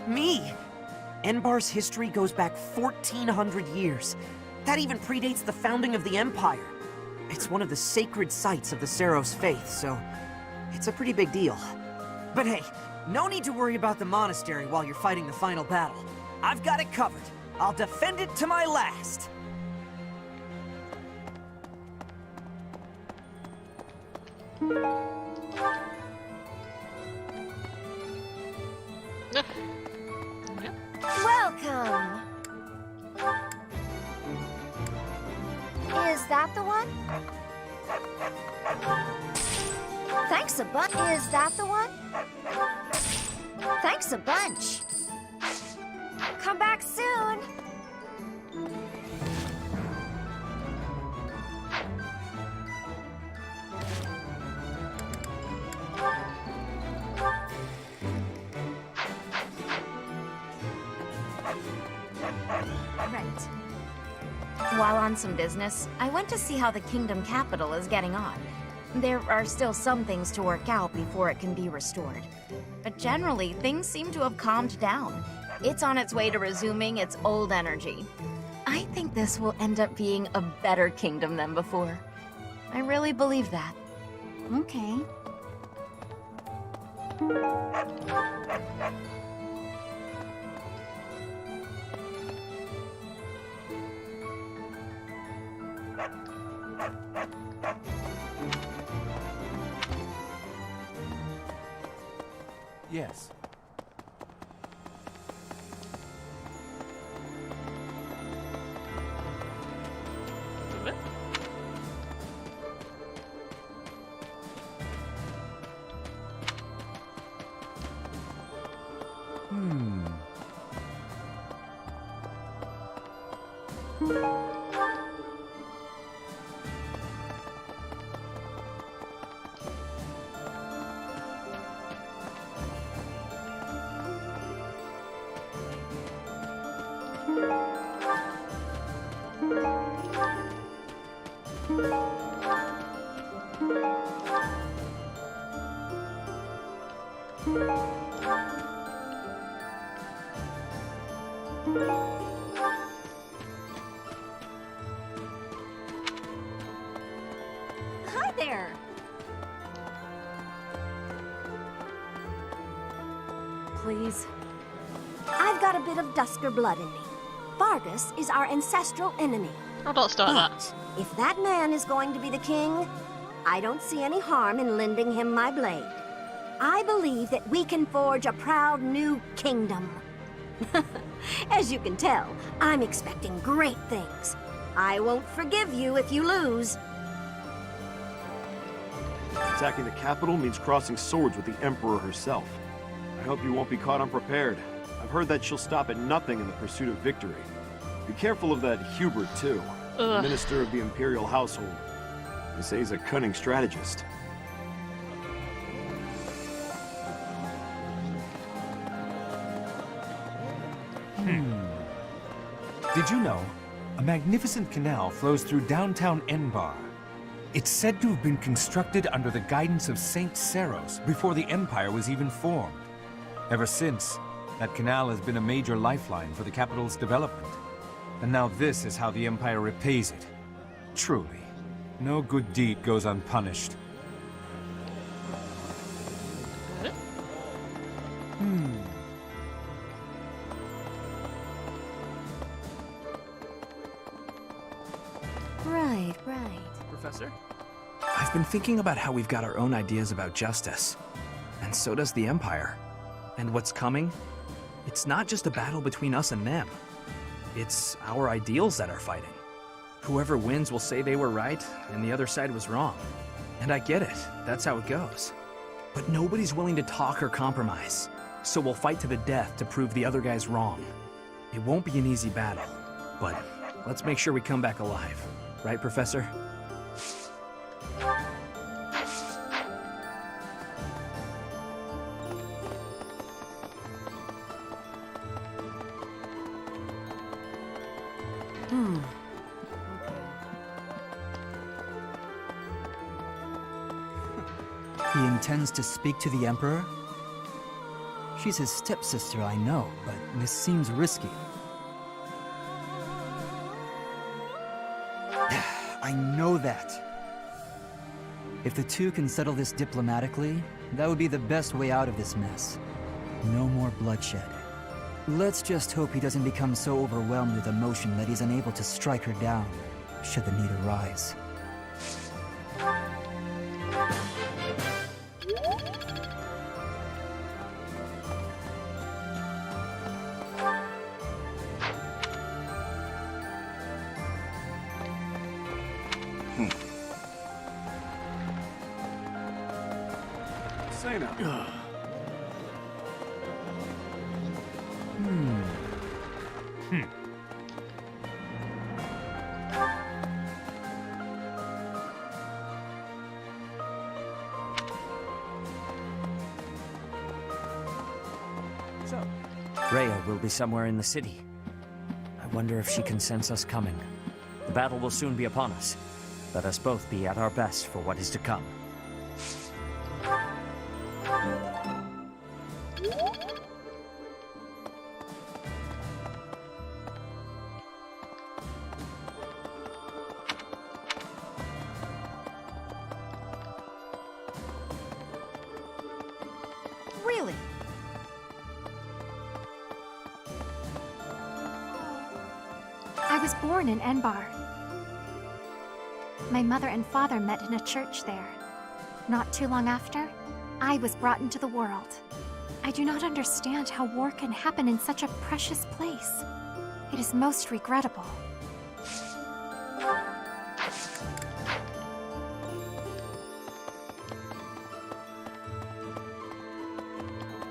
Me! Enbar's history goes back 1,400 years. That even predates the founding of the Empire. It's one of the sacred sites of the Seros faith, so it's a pretty big deal. But hey, no need to worry about the monastery while you're fighting the final battle. I've got it covered. I'll defend it to my last. Welcome! Is that the one? Thanks a bunch. Is that the one? Thanks a bunch. Come back soon. Right. While on some business, I went to see how the kingdom capital is getting on. There are still some things to work out before it can be restored. But generally, things seem to have calmed down. It's on its way to resuming its old energy. I think this will end up being a better kingdom than before. I really believe that. Okay. Yes. Hi there. Please. I've got a bit of Dusker blood in me. Vargas is our ancestral enemy. Oh, don't start that. But if that man is going to be the king, I don't see any harm in lending him my blade. I believe that we can forge a proud new kingdom. As you can tell, I'm expecting great things. I won't forgive you if you lose. Attacking the capital means crossing swords with the Emperor herself. I hope you won't be caught unprepared. I've heard that she'll stop at nothing in the pursuit of victory. Be careful of that Hubert, too. The minister of the Imperial household. They say he's a cunning strategist. Did you know? A magnificent canal flows through downtown Enbar. It's said to have been constructed under the guidance of Saint Seros before the Empire was even formed. Ever since, that canal has been a major lifeline for the capital's development. And now this is how the Empire repays it. Truly, no good deed goes unpunished. Right. Professor? I've been thinking about how we've got our own ideas about justice. And so does the Empire. And what's coming? It's not just a battle between us and them. It's our ideals that are fighting. Whoever wins will say they were right, and the other side was wrong. And I get it, that's how it goes. But nobody's willing to talk or compromise. So we'll fight to the death to prove the other guy's wrong. It won't be an easy battle, but let's make sure we come back alive. Right, Professor? He intends to speak to the Emperor? She's his stepsister, I know, but this seems risky. I know that. If the two can settle this diplomatically, that would be the best way out of this mess. No more bloodshed. Let's just hope he doesn't become so overwhelmed with emotion that he's unable to strike her down, should the need arise. Say now. Rhea will be somewhere in the city. I wonder if she can sense us coming. The battle will soon be upon us. Let us both be at our best for what is to come. Really? I was born in Enbar. My mother and father met in a church there. Not too long after, I was brought into the world. I do not understand how war can happen in such a precious place. It is most regrettable.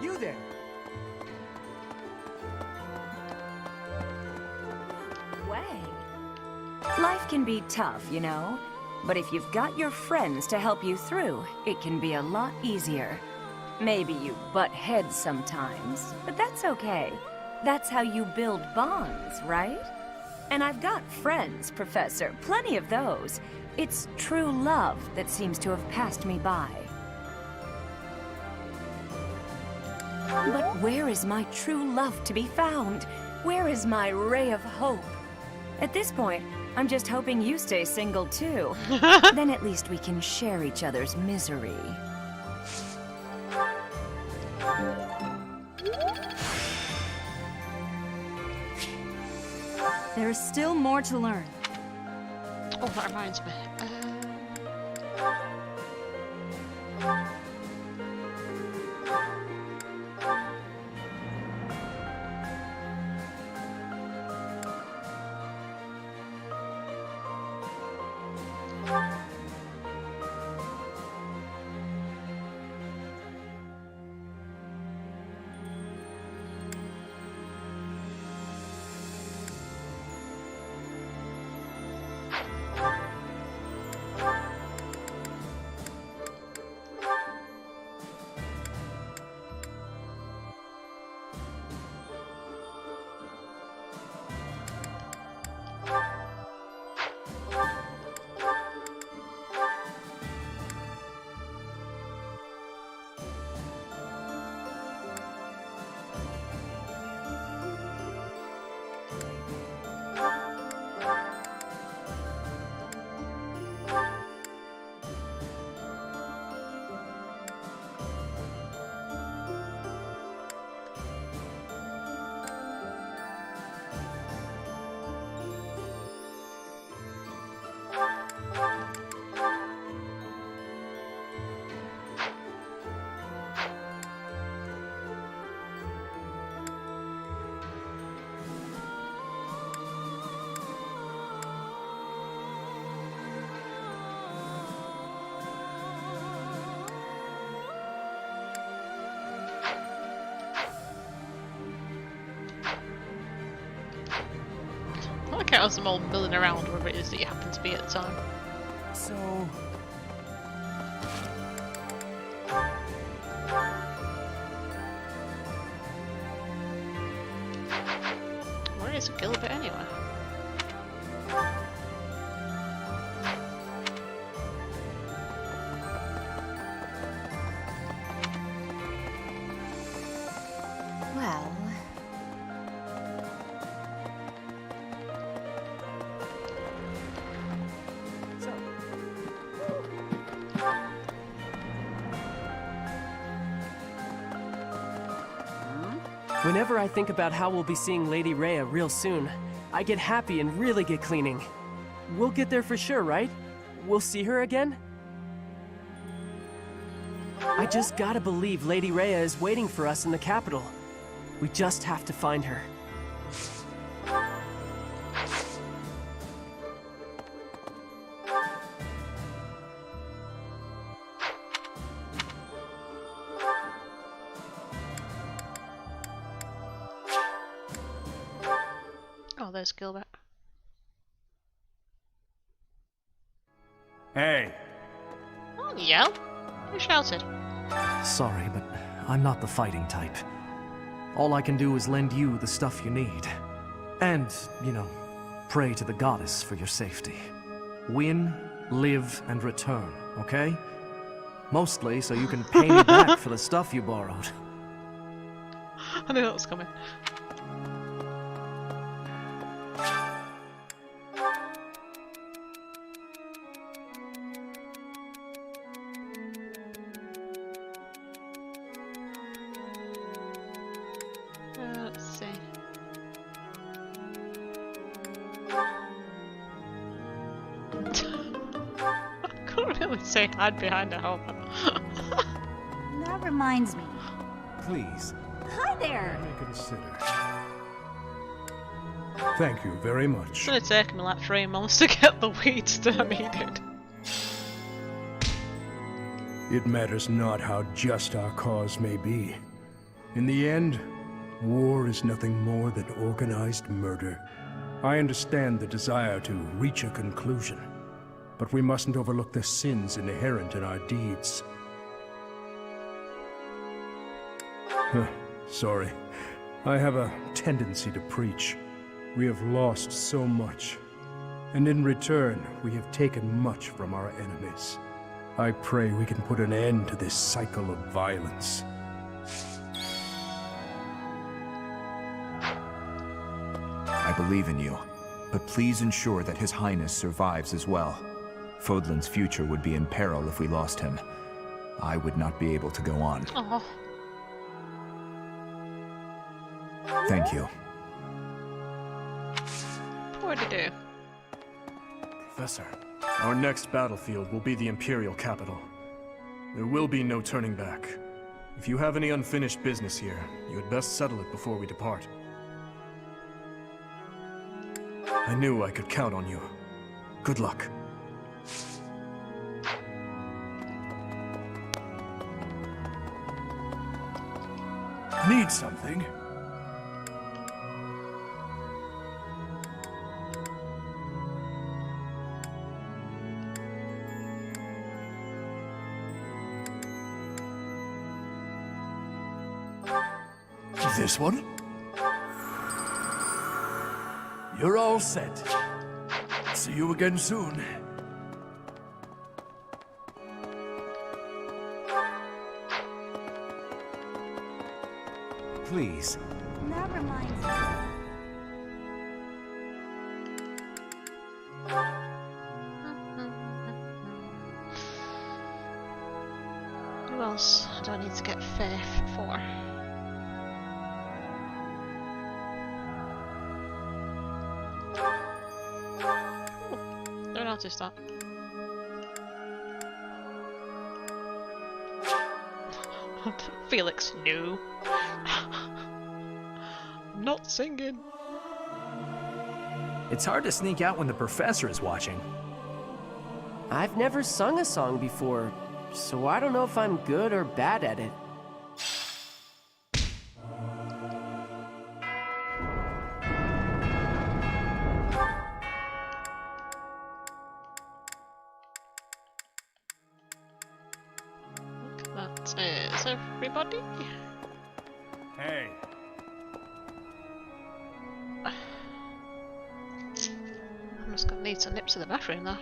You there! Way. Life can be tough, you know. But if you've got your friends to help you through, it can be a lot easier. Maybe you butt heads sometimes, but that's okay. That's how you build bonds, right? And I've got friends, Professor, plenty of those. It's true love that seems to have passed me by. But where is my true love to be found? Where is my ray of hope? At this point, I'm just hoping you stay single too. Then at least we can share each other's misery. There is still more to learn. Oh, that reminds me. I can't have them all milling around wherever it is that you happen to be at the time. So... Where is Gilbert anyway? Well... Whenever I think about how we'll be seeing Lady Rhea real soon, I get happy and really get cleaning. We'll get there for sure, right? We'll see her again? I just gotta believe Lady Rhea is waiting for us in the capital. We just have to find her. Oh, there's Gilbert. Hey! Don't yell. Who shouted? Sorry, but I'm not the fighting type. All I can do is lend you the stuff you need. And, you know, pray to the goddess for your safety. Win, live, and return, okay? Mostly so you can pay me back for the stuff you borrowed. I knew that was coming. Let's see. I can't really say hide behind a helmet. That reminds me. Please. Hi there! Let me consider. Thank you very much. It's gonna take me like 3 months to get the weeds that I needed. It matters not how just our cause may be. In the end, war is nothing more than organized murder. I understand the desire to reach a conclusion, but we mustn't overlook the sins inherent in our deeds. Sorry. I have a tendency to preach. We have lost so much, and in return, we have taken much from our enemies. I pray we can put an end to this cycle of violence. I believe in you, but please ensure that His Highness survives as well. Fodlan's future would be in peril if we lost him. I would not be able to go on. Oh. Thank you. What'd he do? Professor, our next battlefield will be the Imperial capital. There will be no turning back. If you have any unfinished business here, you had best settle it before we depart. I knew I could count on you. Good luck. Need something? This one? You're all set. See you again soon. Please. That reminds me. Who else do I need to get faith for? Don't notice that. Felix knew. Not singing. It's hard to sneak out when the professor is watching. I've never sung a song before, so I don't know if I'm good or bad at it. That is everybody. Hey. I'm just gonna need to nip to the bathroom though.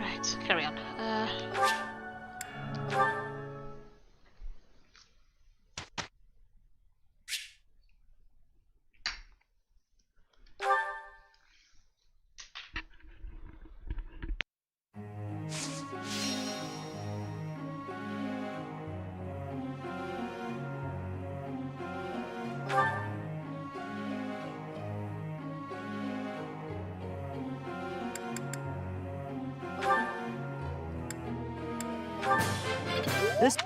Right, carry on. This...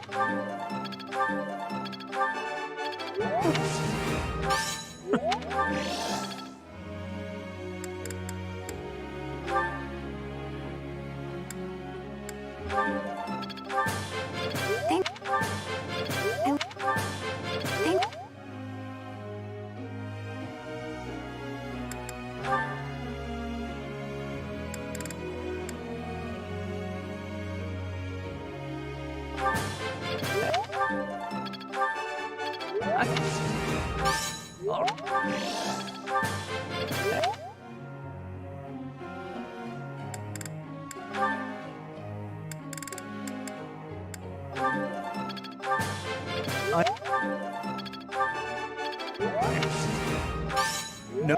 No.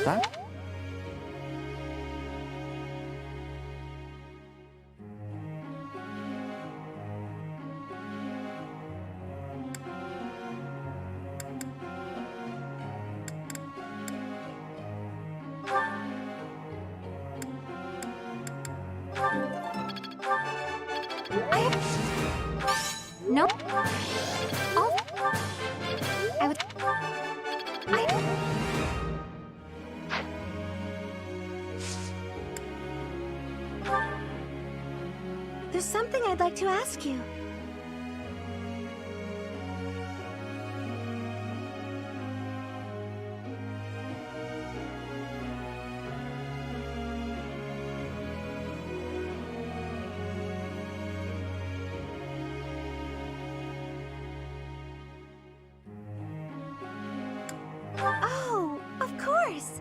That? No. Oh. I would. There's something I'd like to ask you. Oh, of course.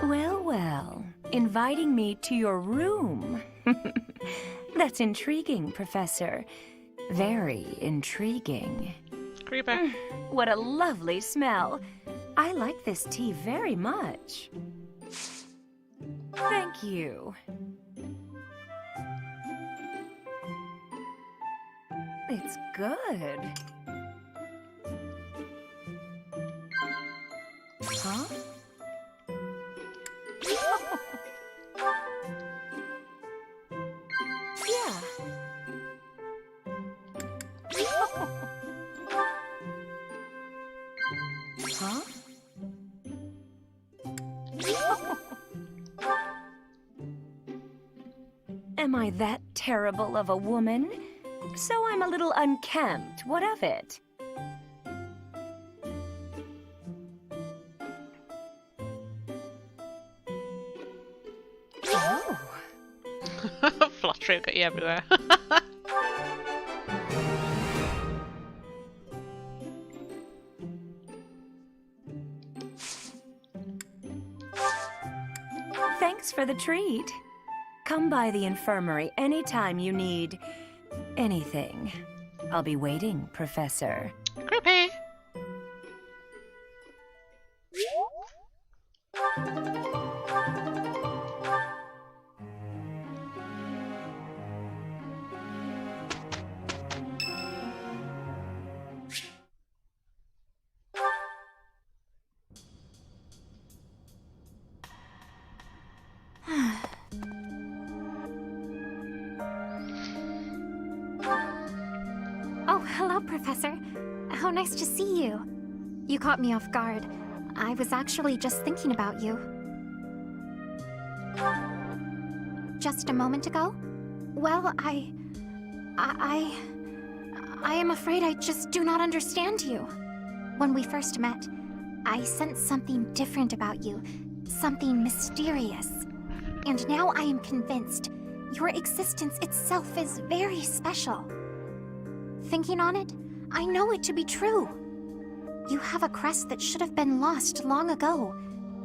Well, well, inviting me to your room. That's intriguing, Professor. Very intriguing. Creeper. What a lovely smell. I like this tea very much. Thank you. It's good. Huh? Yeah. Huh? Am I that terrible of a woman? So I'm a little unkempt. What of it? Oh. Flattery will get you everywhere. Thanks for the treat. Come by the infirmary anytime you need anything. I'll be waiting, Professor. Creepy. Hello, Professor. How nice to see you. You caught me off guard. I was actually just thinking about you. Just a moment ago? Well, I am afraid I just do not understand you. When we first met, I sensed something different about you, something mysterious. And now I am convinced your existence itself is very special. Thinking on it, I know it to be true. You have a crest that should have been lost long ago.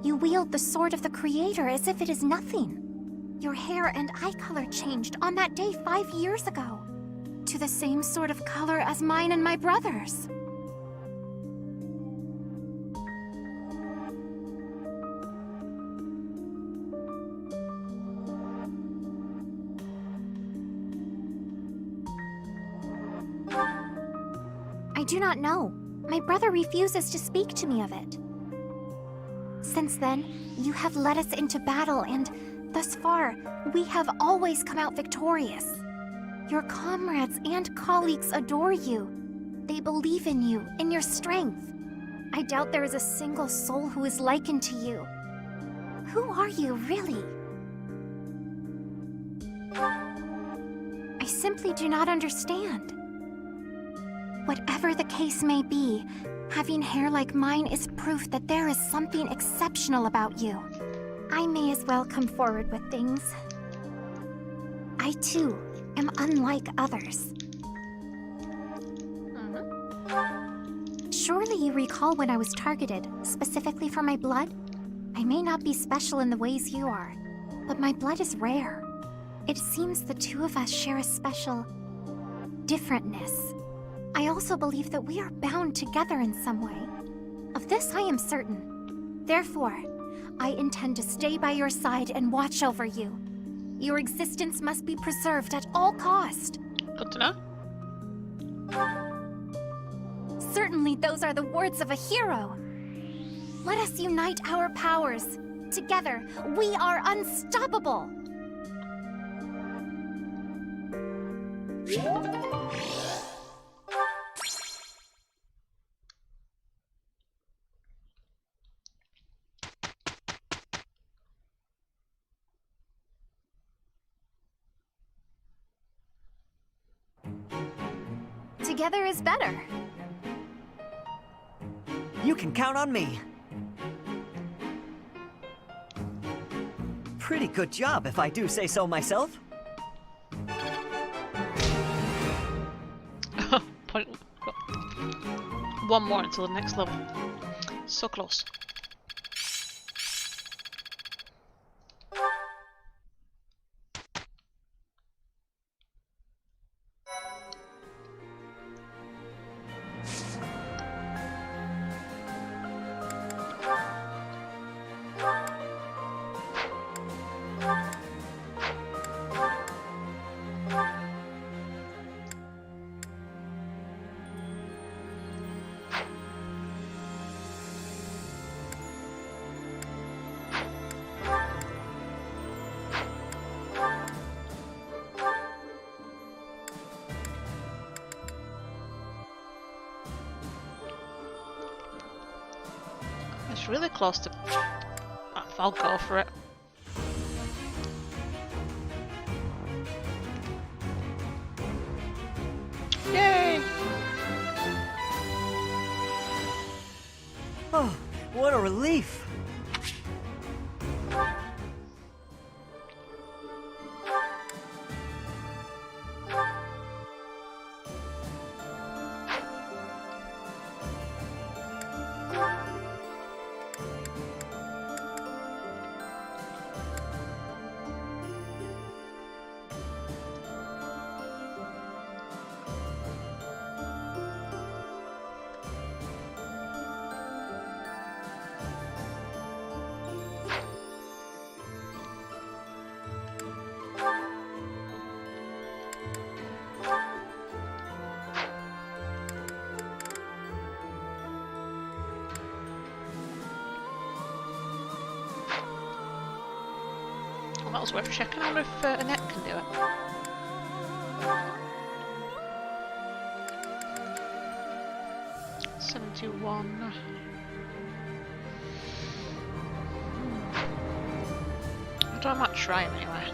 You wield the sword of the Creator as if it is nothing. Your hair and eye color changed on that day 5 years ago, to the same sort of color as mine and my brother's. I do not know. My brother refuses to speak to me of it. Since then, you have led us into battle, and thus far, we have always come out victorious. Your comrades and colleagues adore you. They believe in you, in your strength. I doubt there is a single soul who is likened to you. Who are you, really? I simply do not understand. Whatever the case may be, having hair like mine is proof that there is something exceptional about you. I may as well come forward with things. I, too, am unlike others. Surely you recall when I was targeted, specifically for my blood? I may not be special in the ways you are, but my blood is rare. It seems the two of us share a special differentness. I also believe that we are bound together in some way. Of this I am certain. Therefore, I intend to stay by your side and watch over you. Your existence must be preserved at all cost. Good to know. Certainly those are the words of a hero. Let us unite our powers. Together, we are unstoppable. Together is better. You can count on me. Pretty good job, if I do say so myself. One more until the next level. So close. It's really close to... I'll go for it. Yay! Oh, what a relief! Well, that was worth checking. I wonder if Annette can do it. 21. I might try him anyway.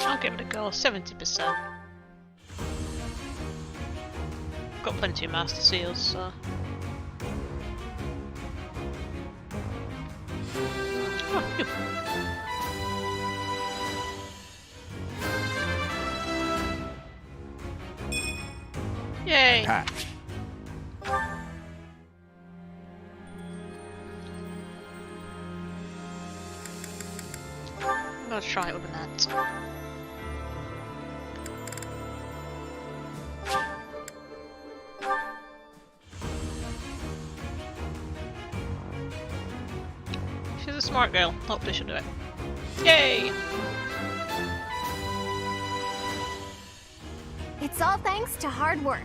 I'll give it a go, 70%. Got plenty of master seals, so. Oh, phew. Yay! Patch. I'm gonna try it with a net. She's a smart girl. Hopefully she'll do it. Yay! It's all thanks to hard work.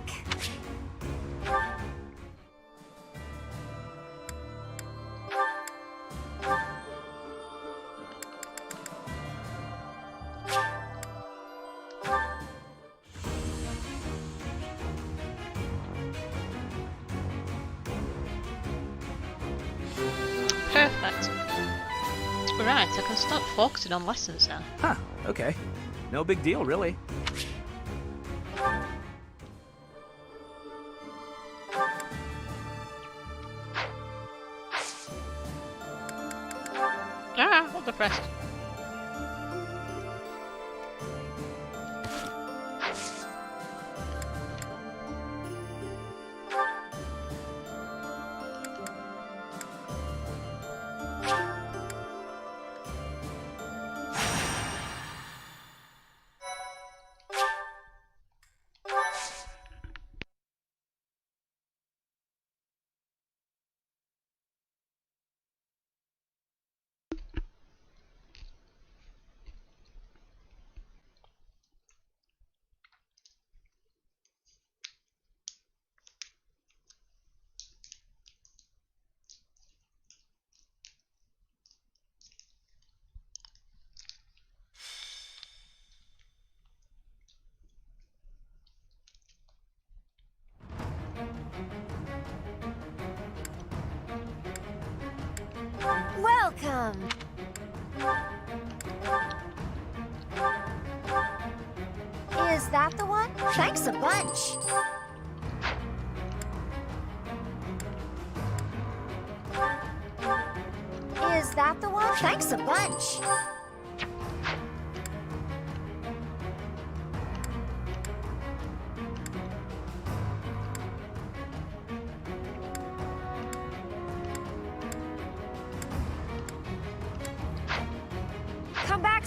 Perfect. Right, I can start focusing on lessons now. Huh, okay. No big deal, really. Ah, what the press? Welcome! Is that the one? Thanks a bunch! Is that the one? Thanks a bunch! Come back!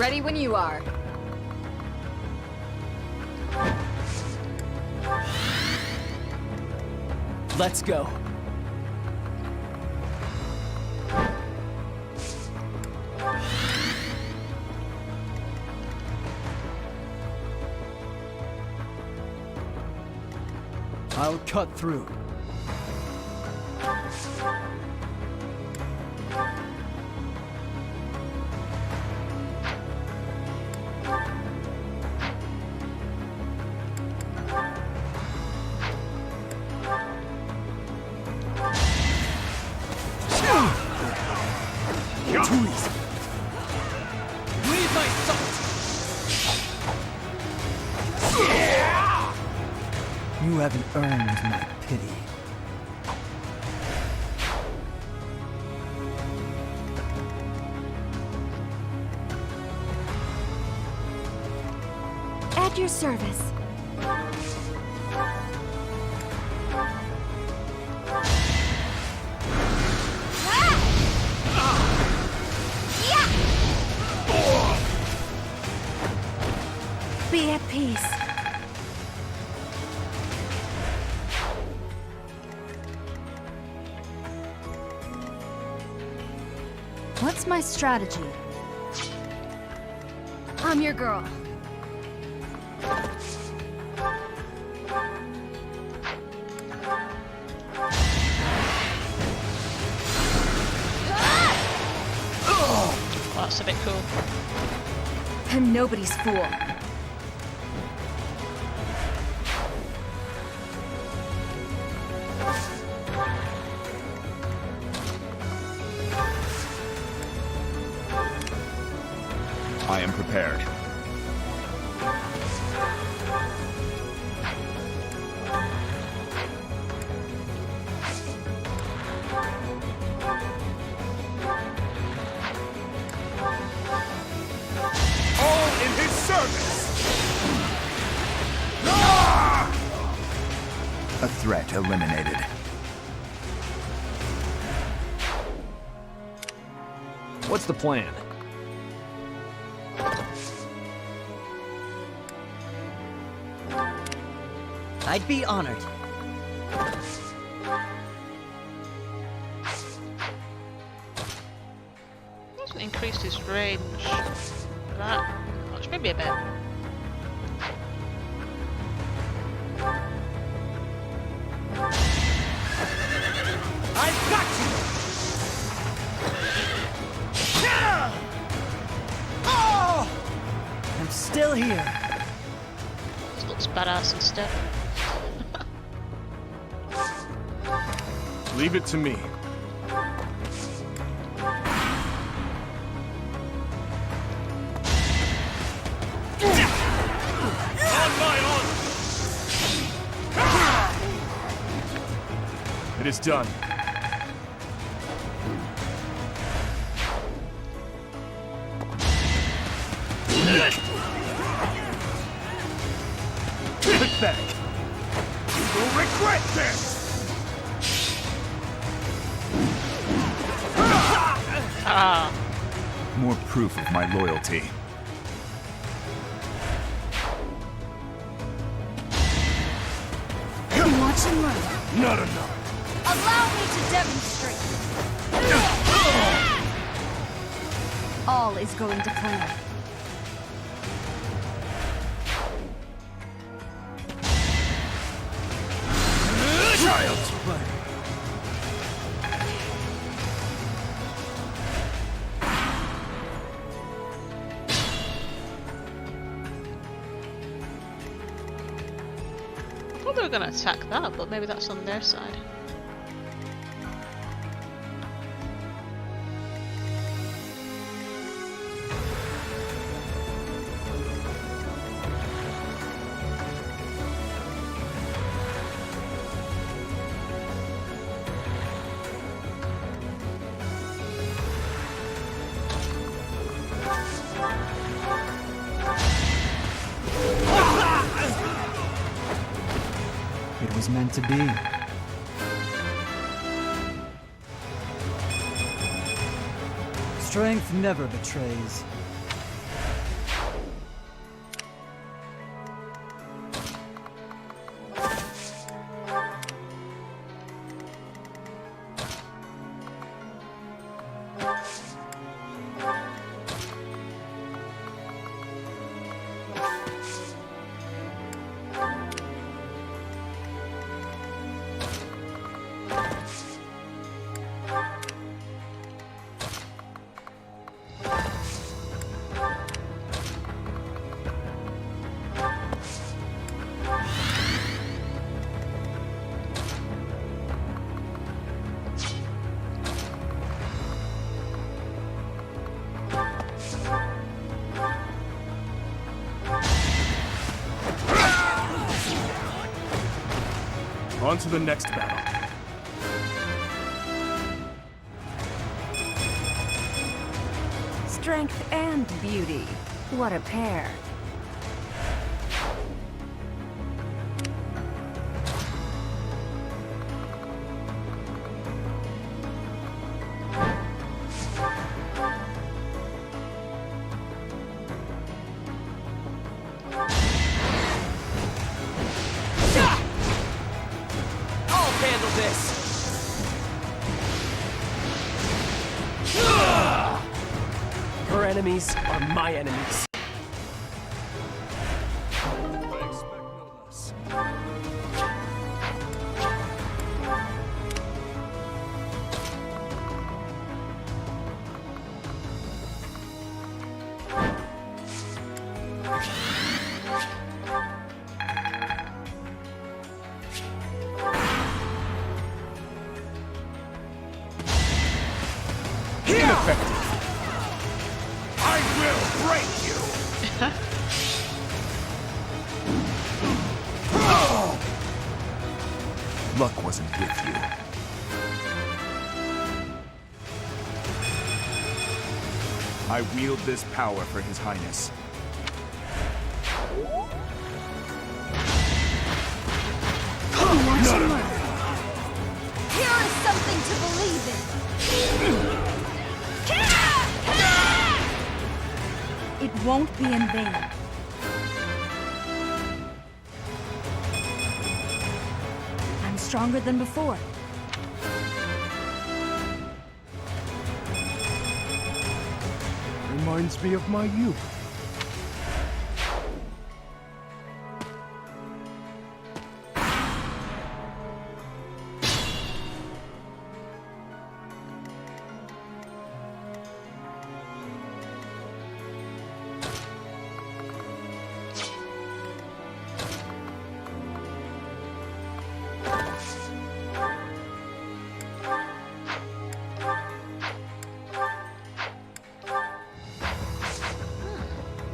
Ready when you are. Let's go. I'll cut through. Too easy. Leave my sight. You haven't earned my pity. At your service. Be at peace. What's my strategy? I'm your girl. That's a bit cool. I'm nobody's fool. I am prepared. All in his service! A threat eliminated. What's the plan? I'd be honored. Hasn't increased his range. That much, maybe a bit. I've got you! Oh! I'm still here. This looks badass instead. Leave it to me. On my honor! It is done. Pathetic. You will regret this! More proof of my loyalty. Watch and learn. Not enough. Allow me to demonstrate. All is going to plan. Child's play. I thought they were going to attack that, but maybe that's on their side. It was meant to be. Strength never betrays. On to the next battle. Strength and beauty. What a pair. I'll handle this! Her enemies are my enemies. I expect no less. Ineffective. I will break you. Luck wasn't with you. I wield this power for His Highness. Here is something to believe in. It won't be in vain. I'm stronger than before. Reminds me of my youth.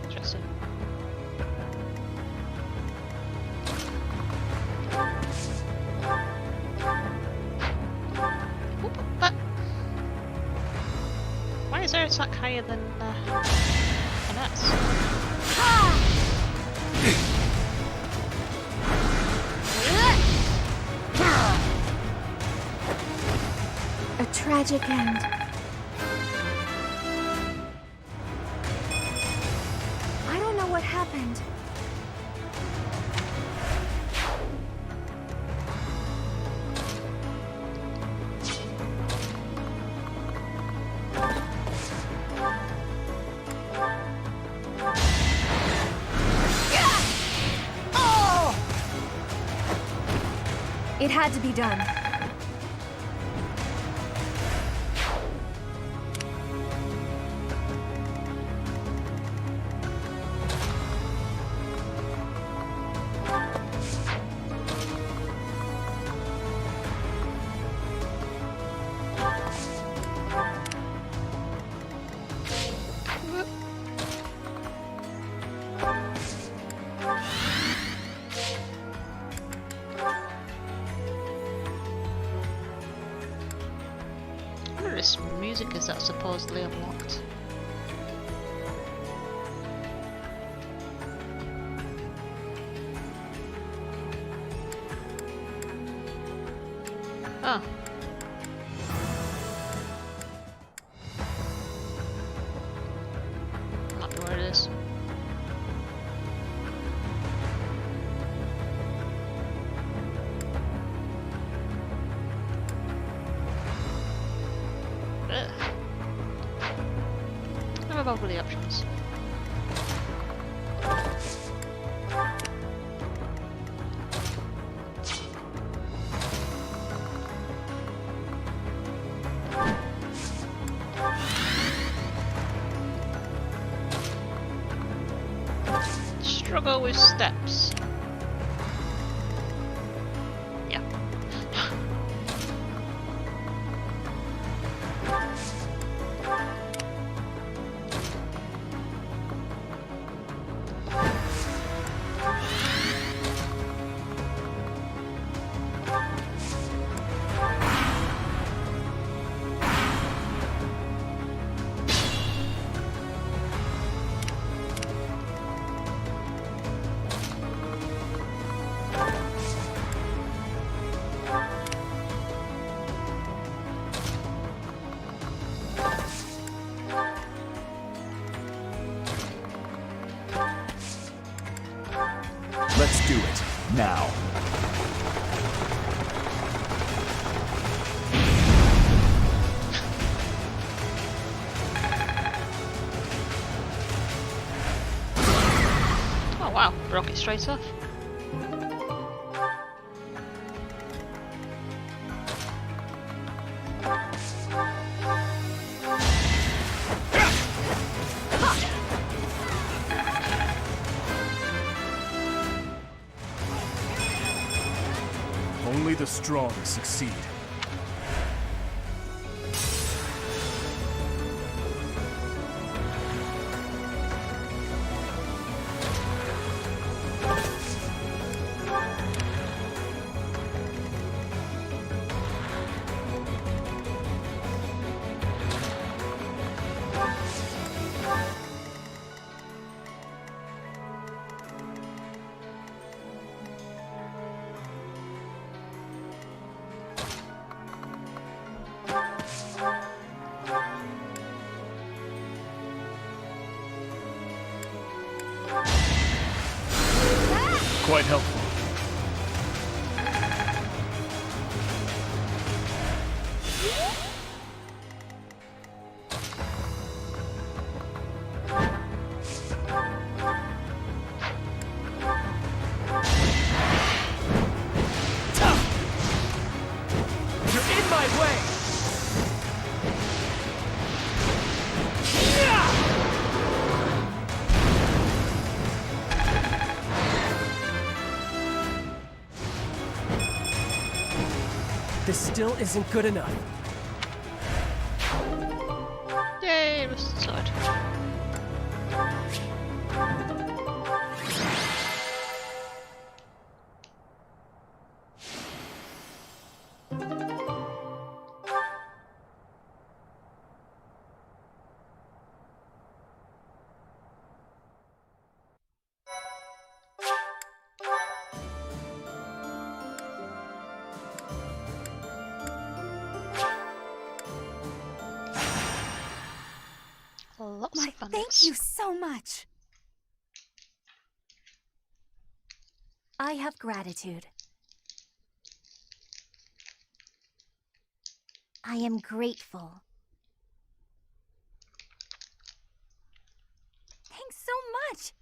Interesting. Oop, but why is their attack higher than us? A tragic end. I don't know what happened. It had to be done. What this music is that supposedly unlocked? Oh. Might be where it is. What about the options? Struggle with steps. Yeah. do it. Now. Oh wow, rocket straight off. Only the strong succeed. Quite helpful. You're in my way! This still isn't good enough. Yay, rusted sword. Lots of fun. Thank you so much. I have gratitude. I am grateful. Thanks so much.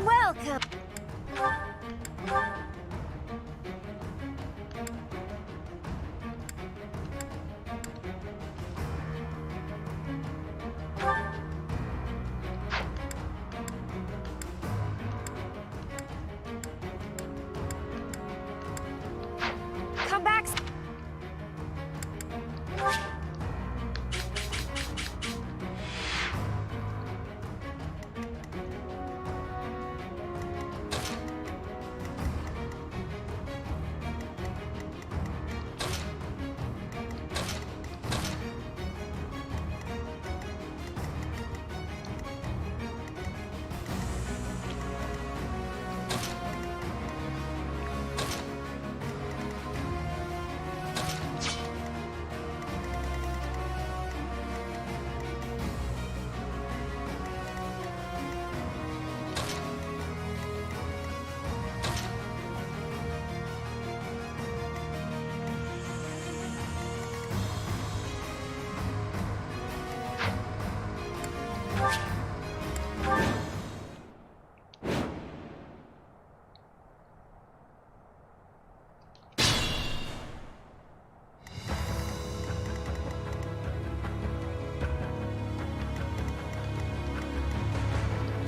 Welcome. Come back.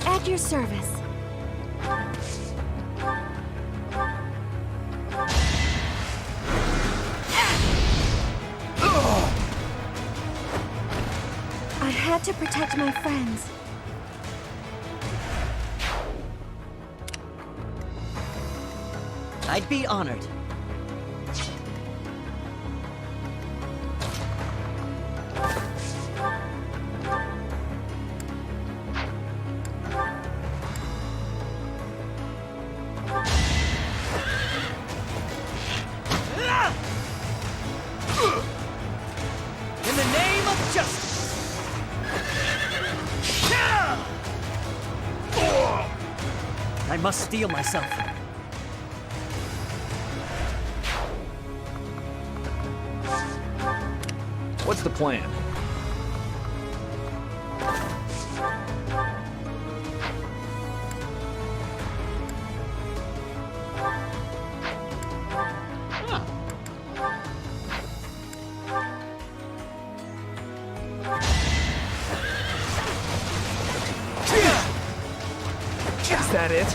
At your service. I had to protect my friends. I'd be honored. I must steel myself. What's the plan? Is that it?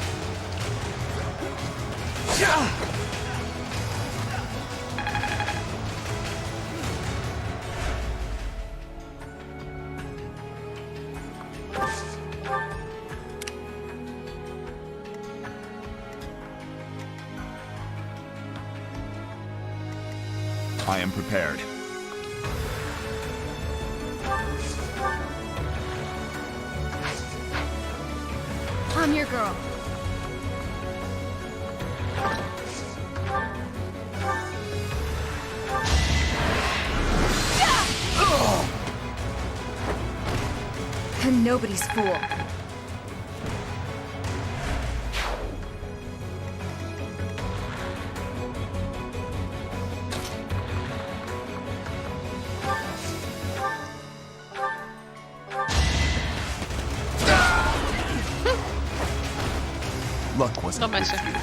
I am prepared. I'm your girl. And nobody's fool. Luck wasn't Not with messing. you.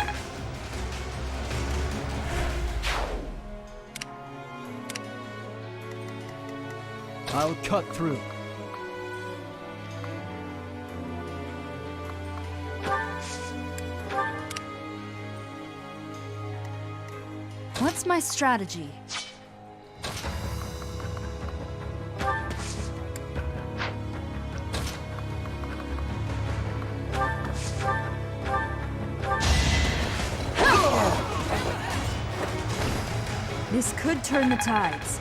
I'll cut through. What's my strategy? This could turn the tides.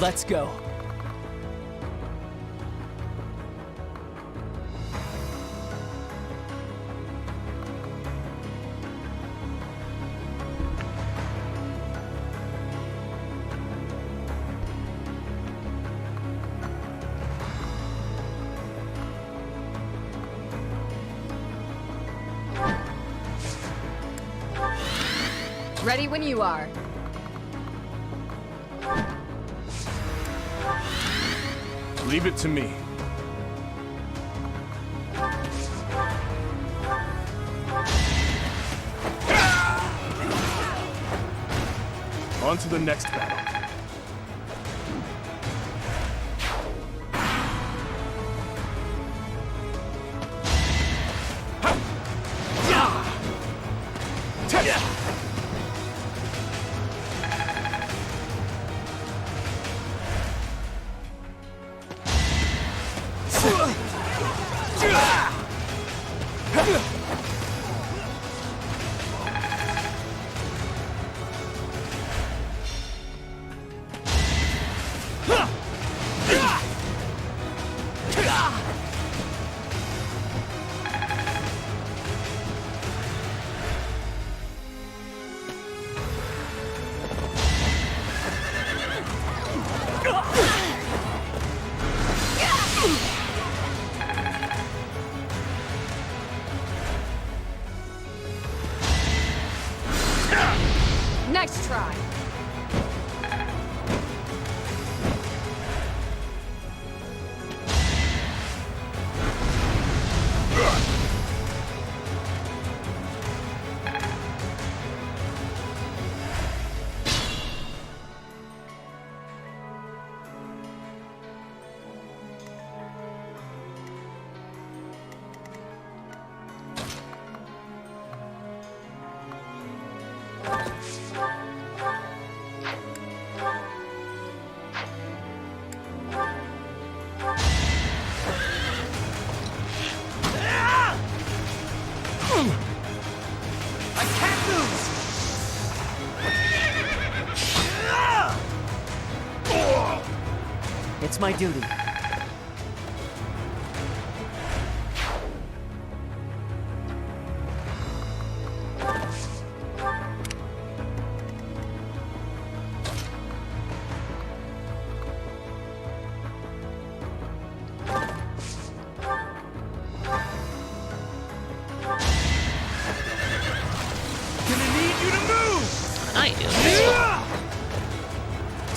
Let's go. Ready when you are. Leave it to me. On to the next battle. Next try. I can't lose! It's my duty.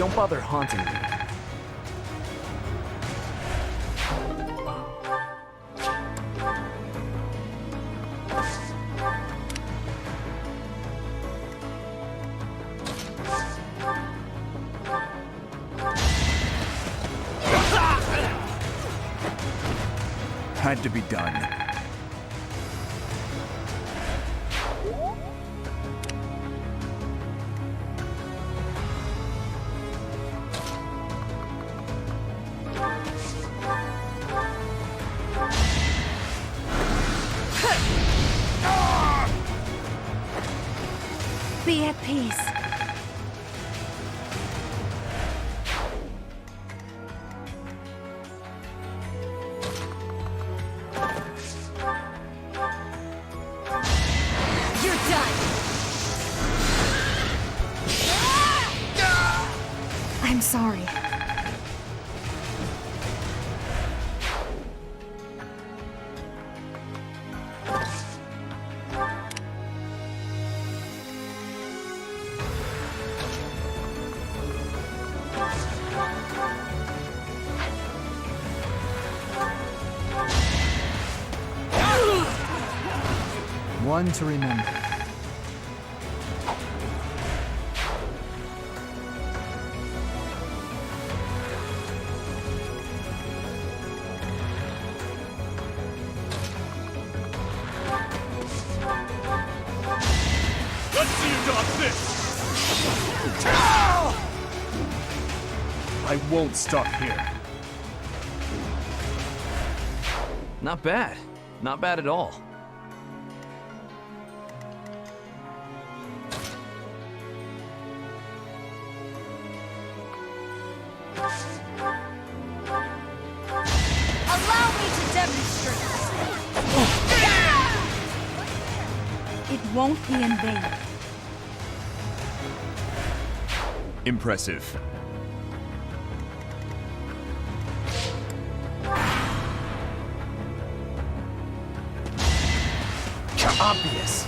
don't bother haunting me. Had to be done. Be at peace. You're done! I'm sorry. One to remember. Let's see you dodge this! I won't stop here. Not bad. Not bad at all. Allow me to demonstrate! It won't be in vain. Impressive. Obvious.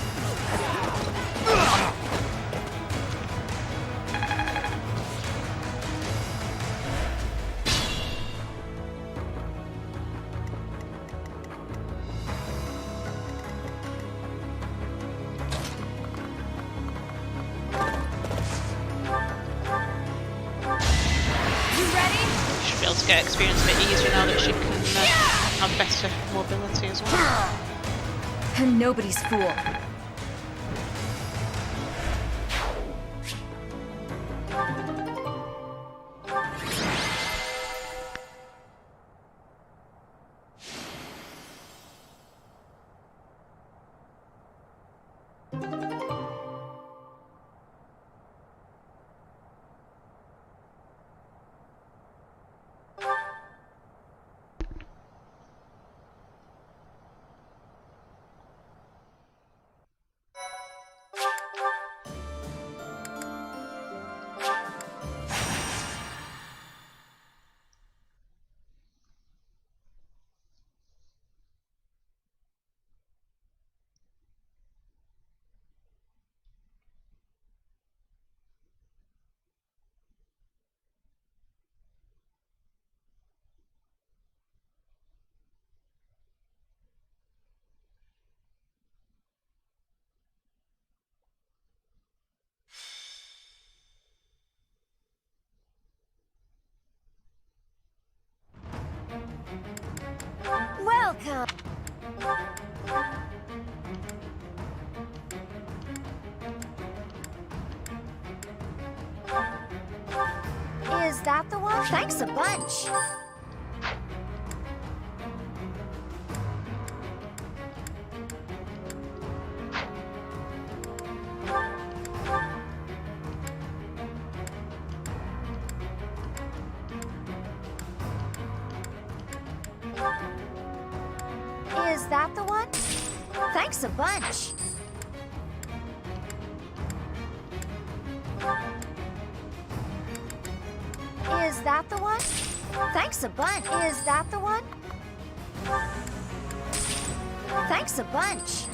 Should be able to get experience a bit easier now that she can have better mobility as well. I'm nobody's fool. Welcome. Is that the one? Thanks a bunch. Is that the one? Thanks a bunch. Is that the one? Thanks a bunch. Is that the one? Thanks a bunch.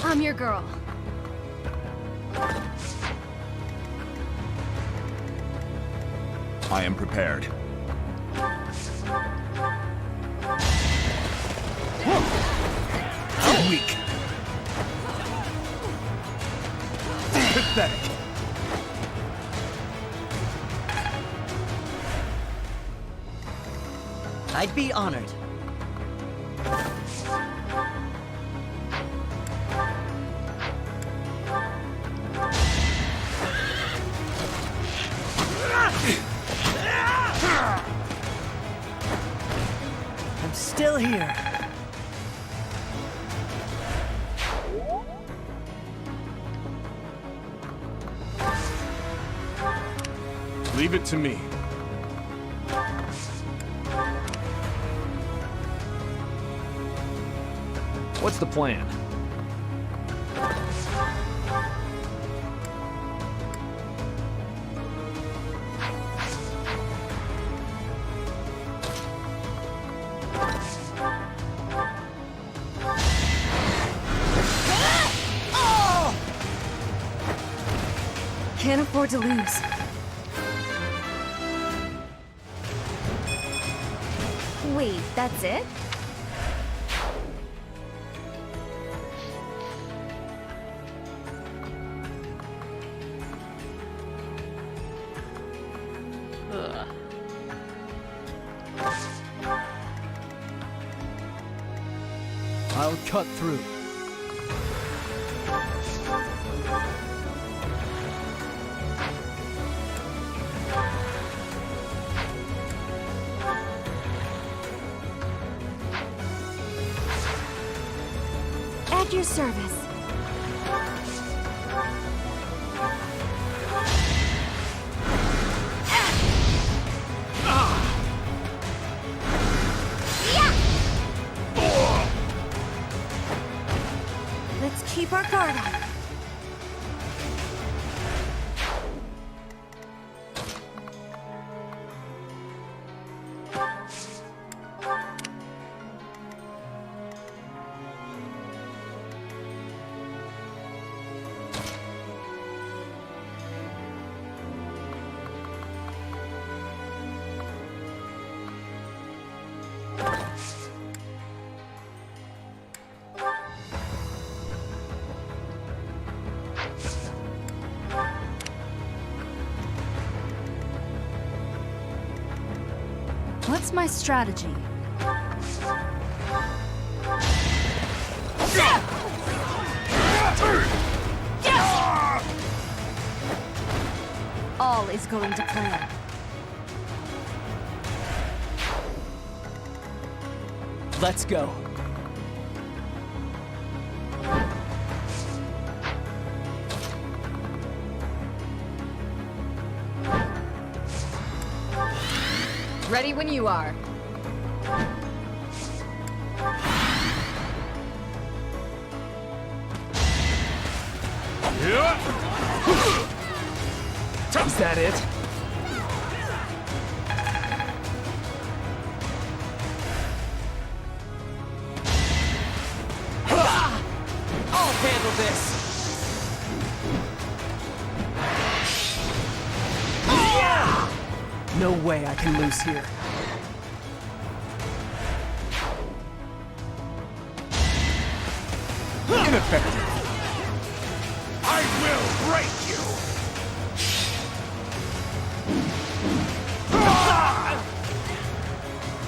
I'm your girl. I am prepared. Weak. Pathetic. I'd be honored. I'm still here. Leave it to me. What's the plan? Can't afford to lose. Wait, that's it? Ugh. I'll cut through. At your service. Let's keep our guard up. What's my strategy? All is going to plan. Let's go. Ready when you are. Is that it? I'll handle this. No way I can lose here. Ineffective. I will break you!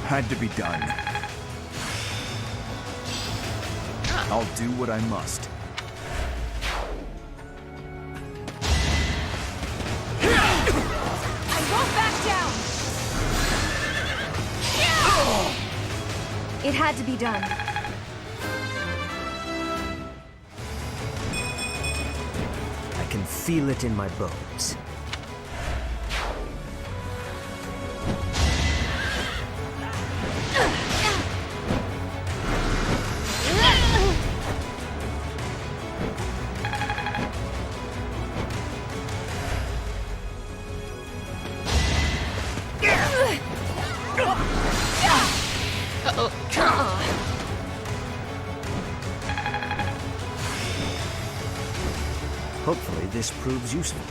Had to be done. I'll do what I must. I won't back down! It had to be done. I can feel it in my bones. Hopefully this proves useful.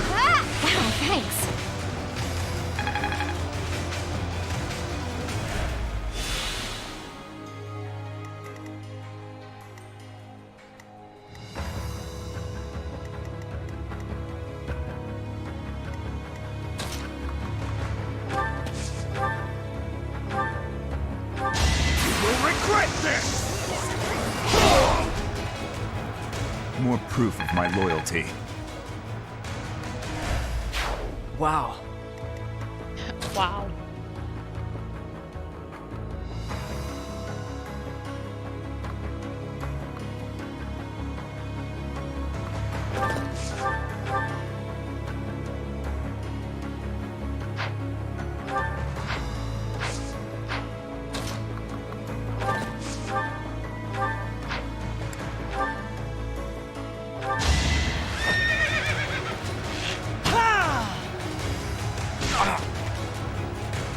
Wow, thanks. You'll regret this! More proof of my loyalty. Wow. Wow.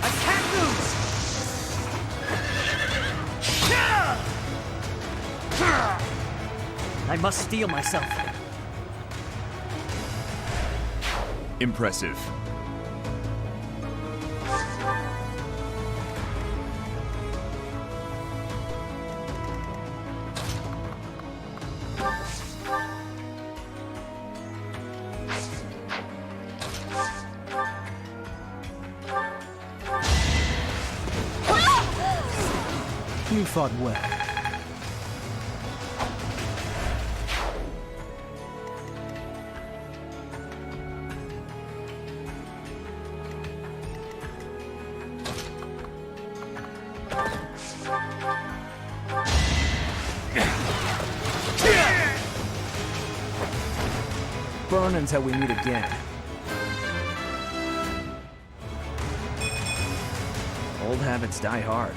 I can't lose! I must steel myself. Impressive. You fought well. Burn until we meet again. Old habits die hard.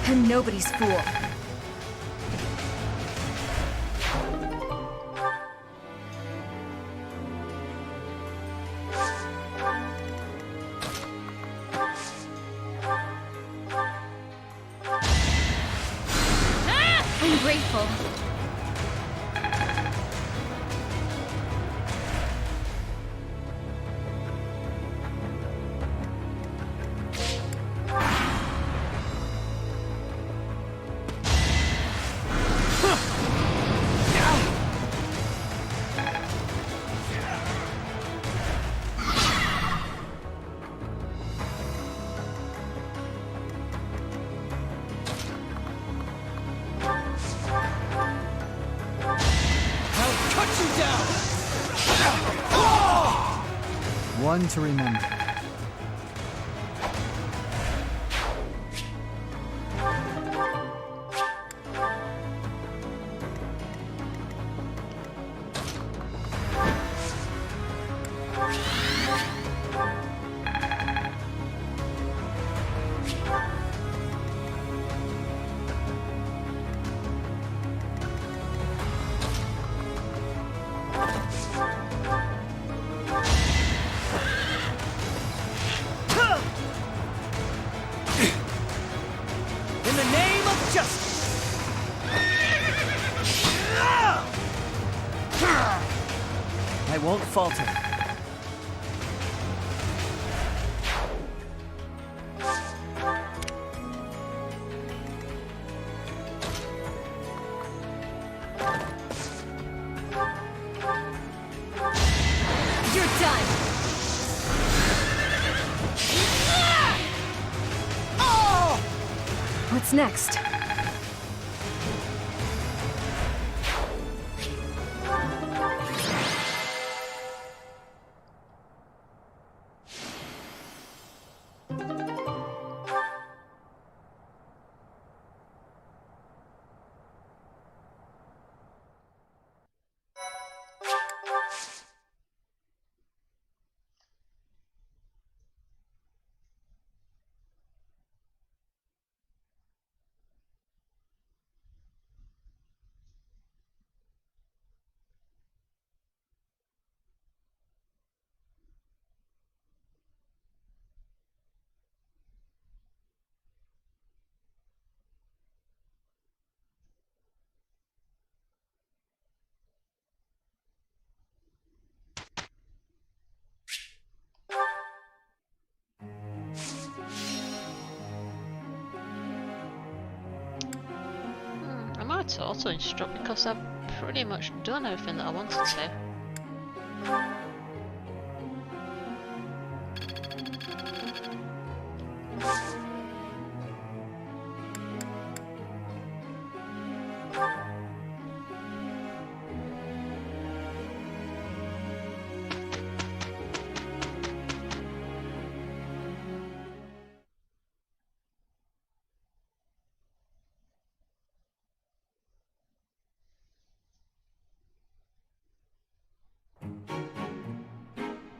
I'm nobody's fool. I'm grateful. One to remember. I won't falter. You're done! What's next? I might auto-instruct because I've pretty much done everything that I wanted to.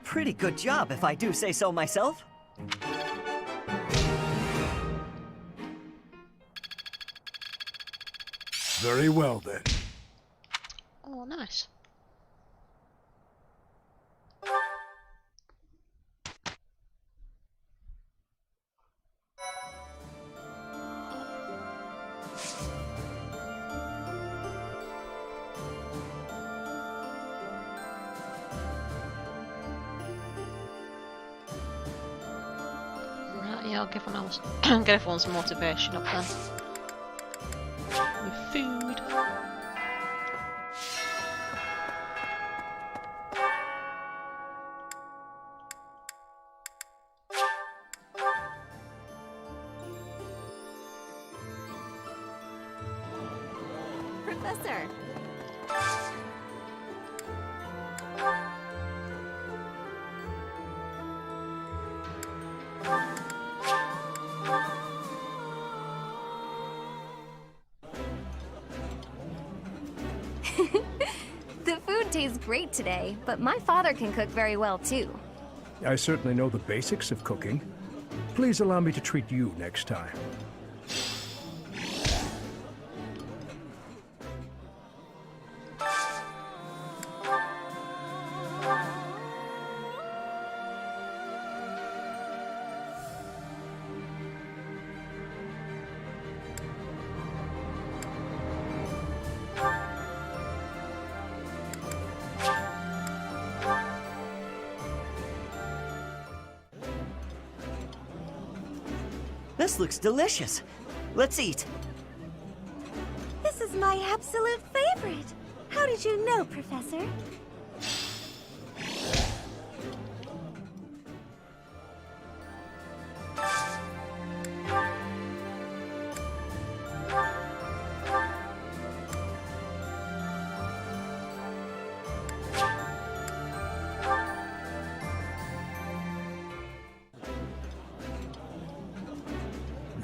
Pretty good job, if I do say so myself. Very well, then. Oh, nice. Right, yeah, I'll give get everyone's motivation up then. With food. Professor! The food tastes great today, but my father can cook very well too. I certainly know the basics of cooking. Please allow me to treat you next time. This looks delicious. Let's eat. This is my absolute favorite. How did you know, Professor?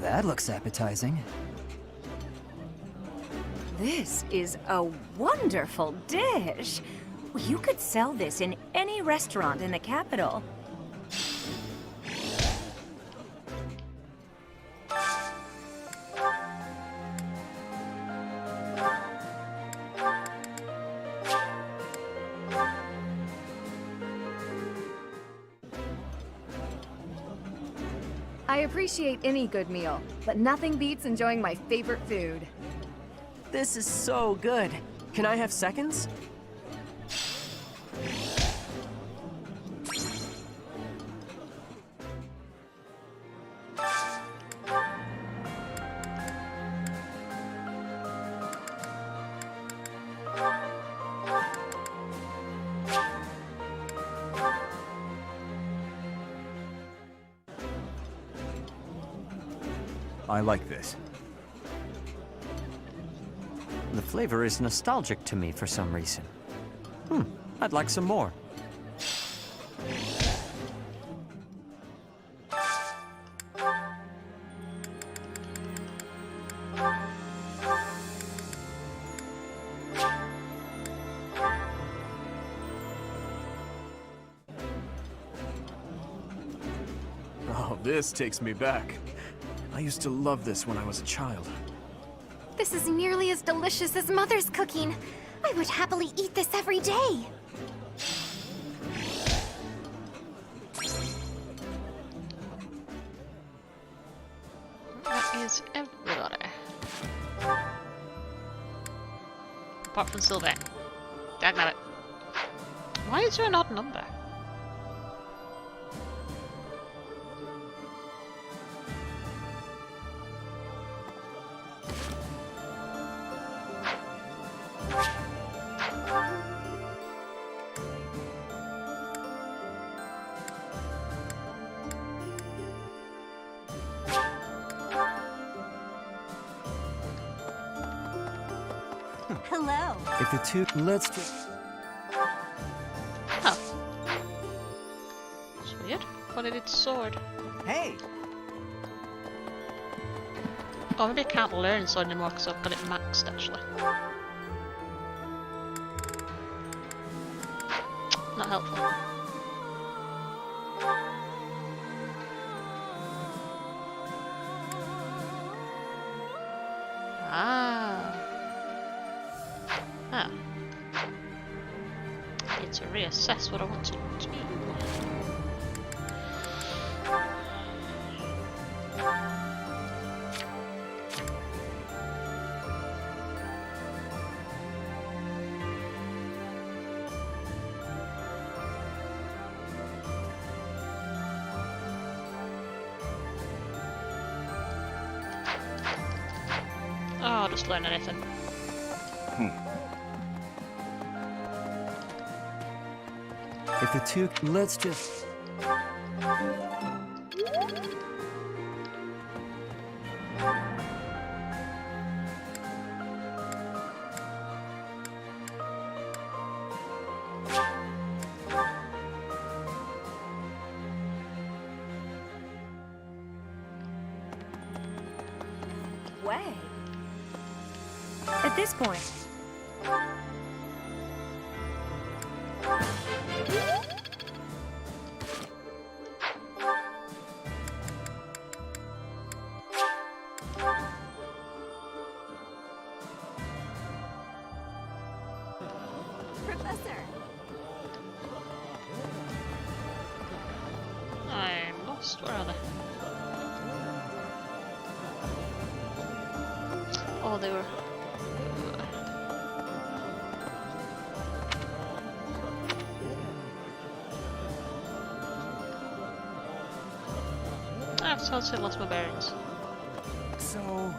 That looks appetizing. This is a wonderful dish. You could sell this in any restaurant in the capital. I appreciate any good meal, but nothing beats enjoying my favorite food. This is so good. Can I have seconds? I like this. The flavor is nostalgic to me for some reason. I'd like some more. Oh, this takes me back. I used to love this when I was a child. This is nearly as delicious as Mother's cooking. I would happily eat this every day. That is everybody. Apart from Sylvain. Dagnabbit. Why is there an odd number? Hello. If the two... Let's just... Oh. It's weird. What did its sword? Hey! Oh, maybe I can't learn sword anymore because I've got it maxed actually. Not helpful. Ah. Ah. Need to reassess what I want to do. Oh, I'll just learn anything. If the two... Let's just... Way. At this point, Professor. I'm lost. Where are they? Oh, they were. I've totally lost my bearings. So...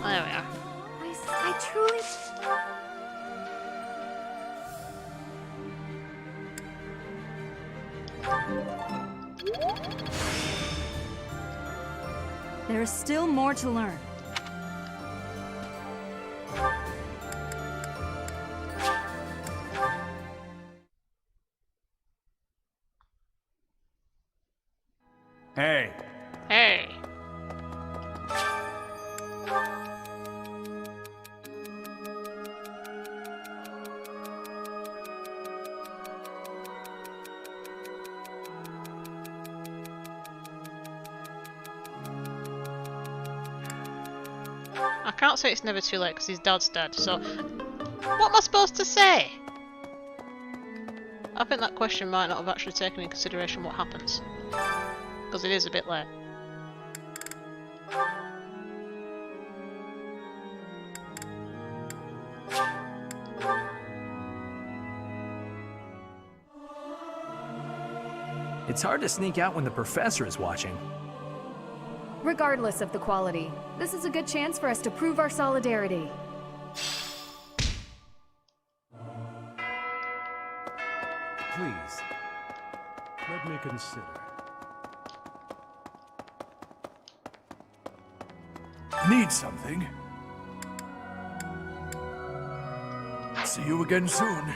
There we are. I truly... There is still more to learn. Hey! Hey! I can't say it's never too late because his dad's dead, so what am I supposed to say? I think that question might not have actually taken into consideration what happens, because it is a bit late. It's hard to sneak out when the professor is watching. Regardless of the quality, this is a good chance for us to prove our solidarity. Please, let me consider. Need something? See you again soon.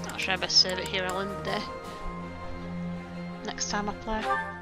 Not sure I best save it here, I'll end the day. Next time I play.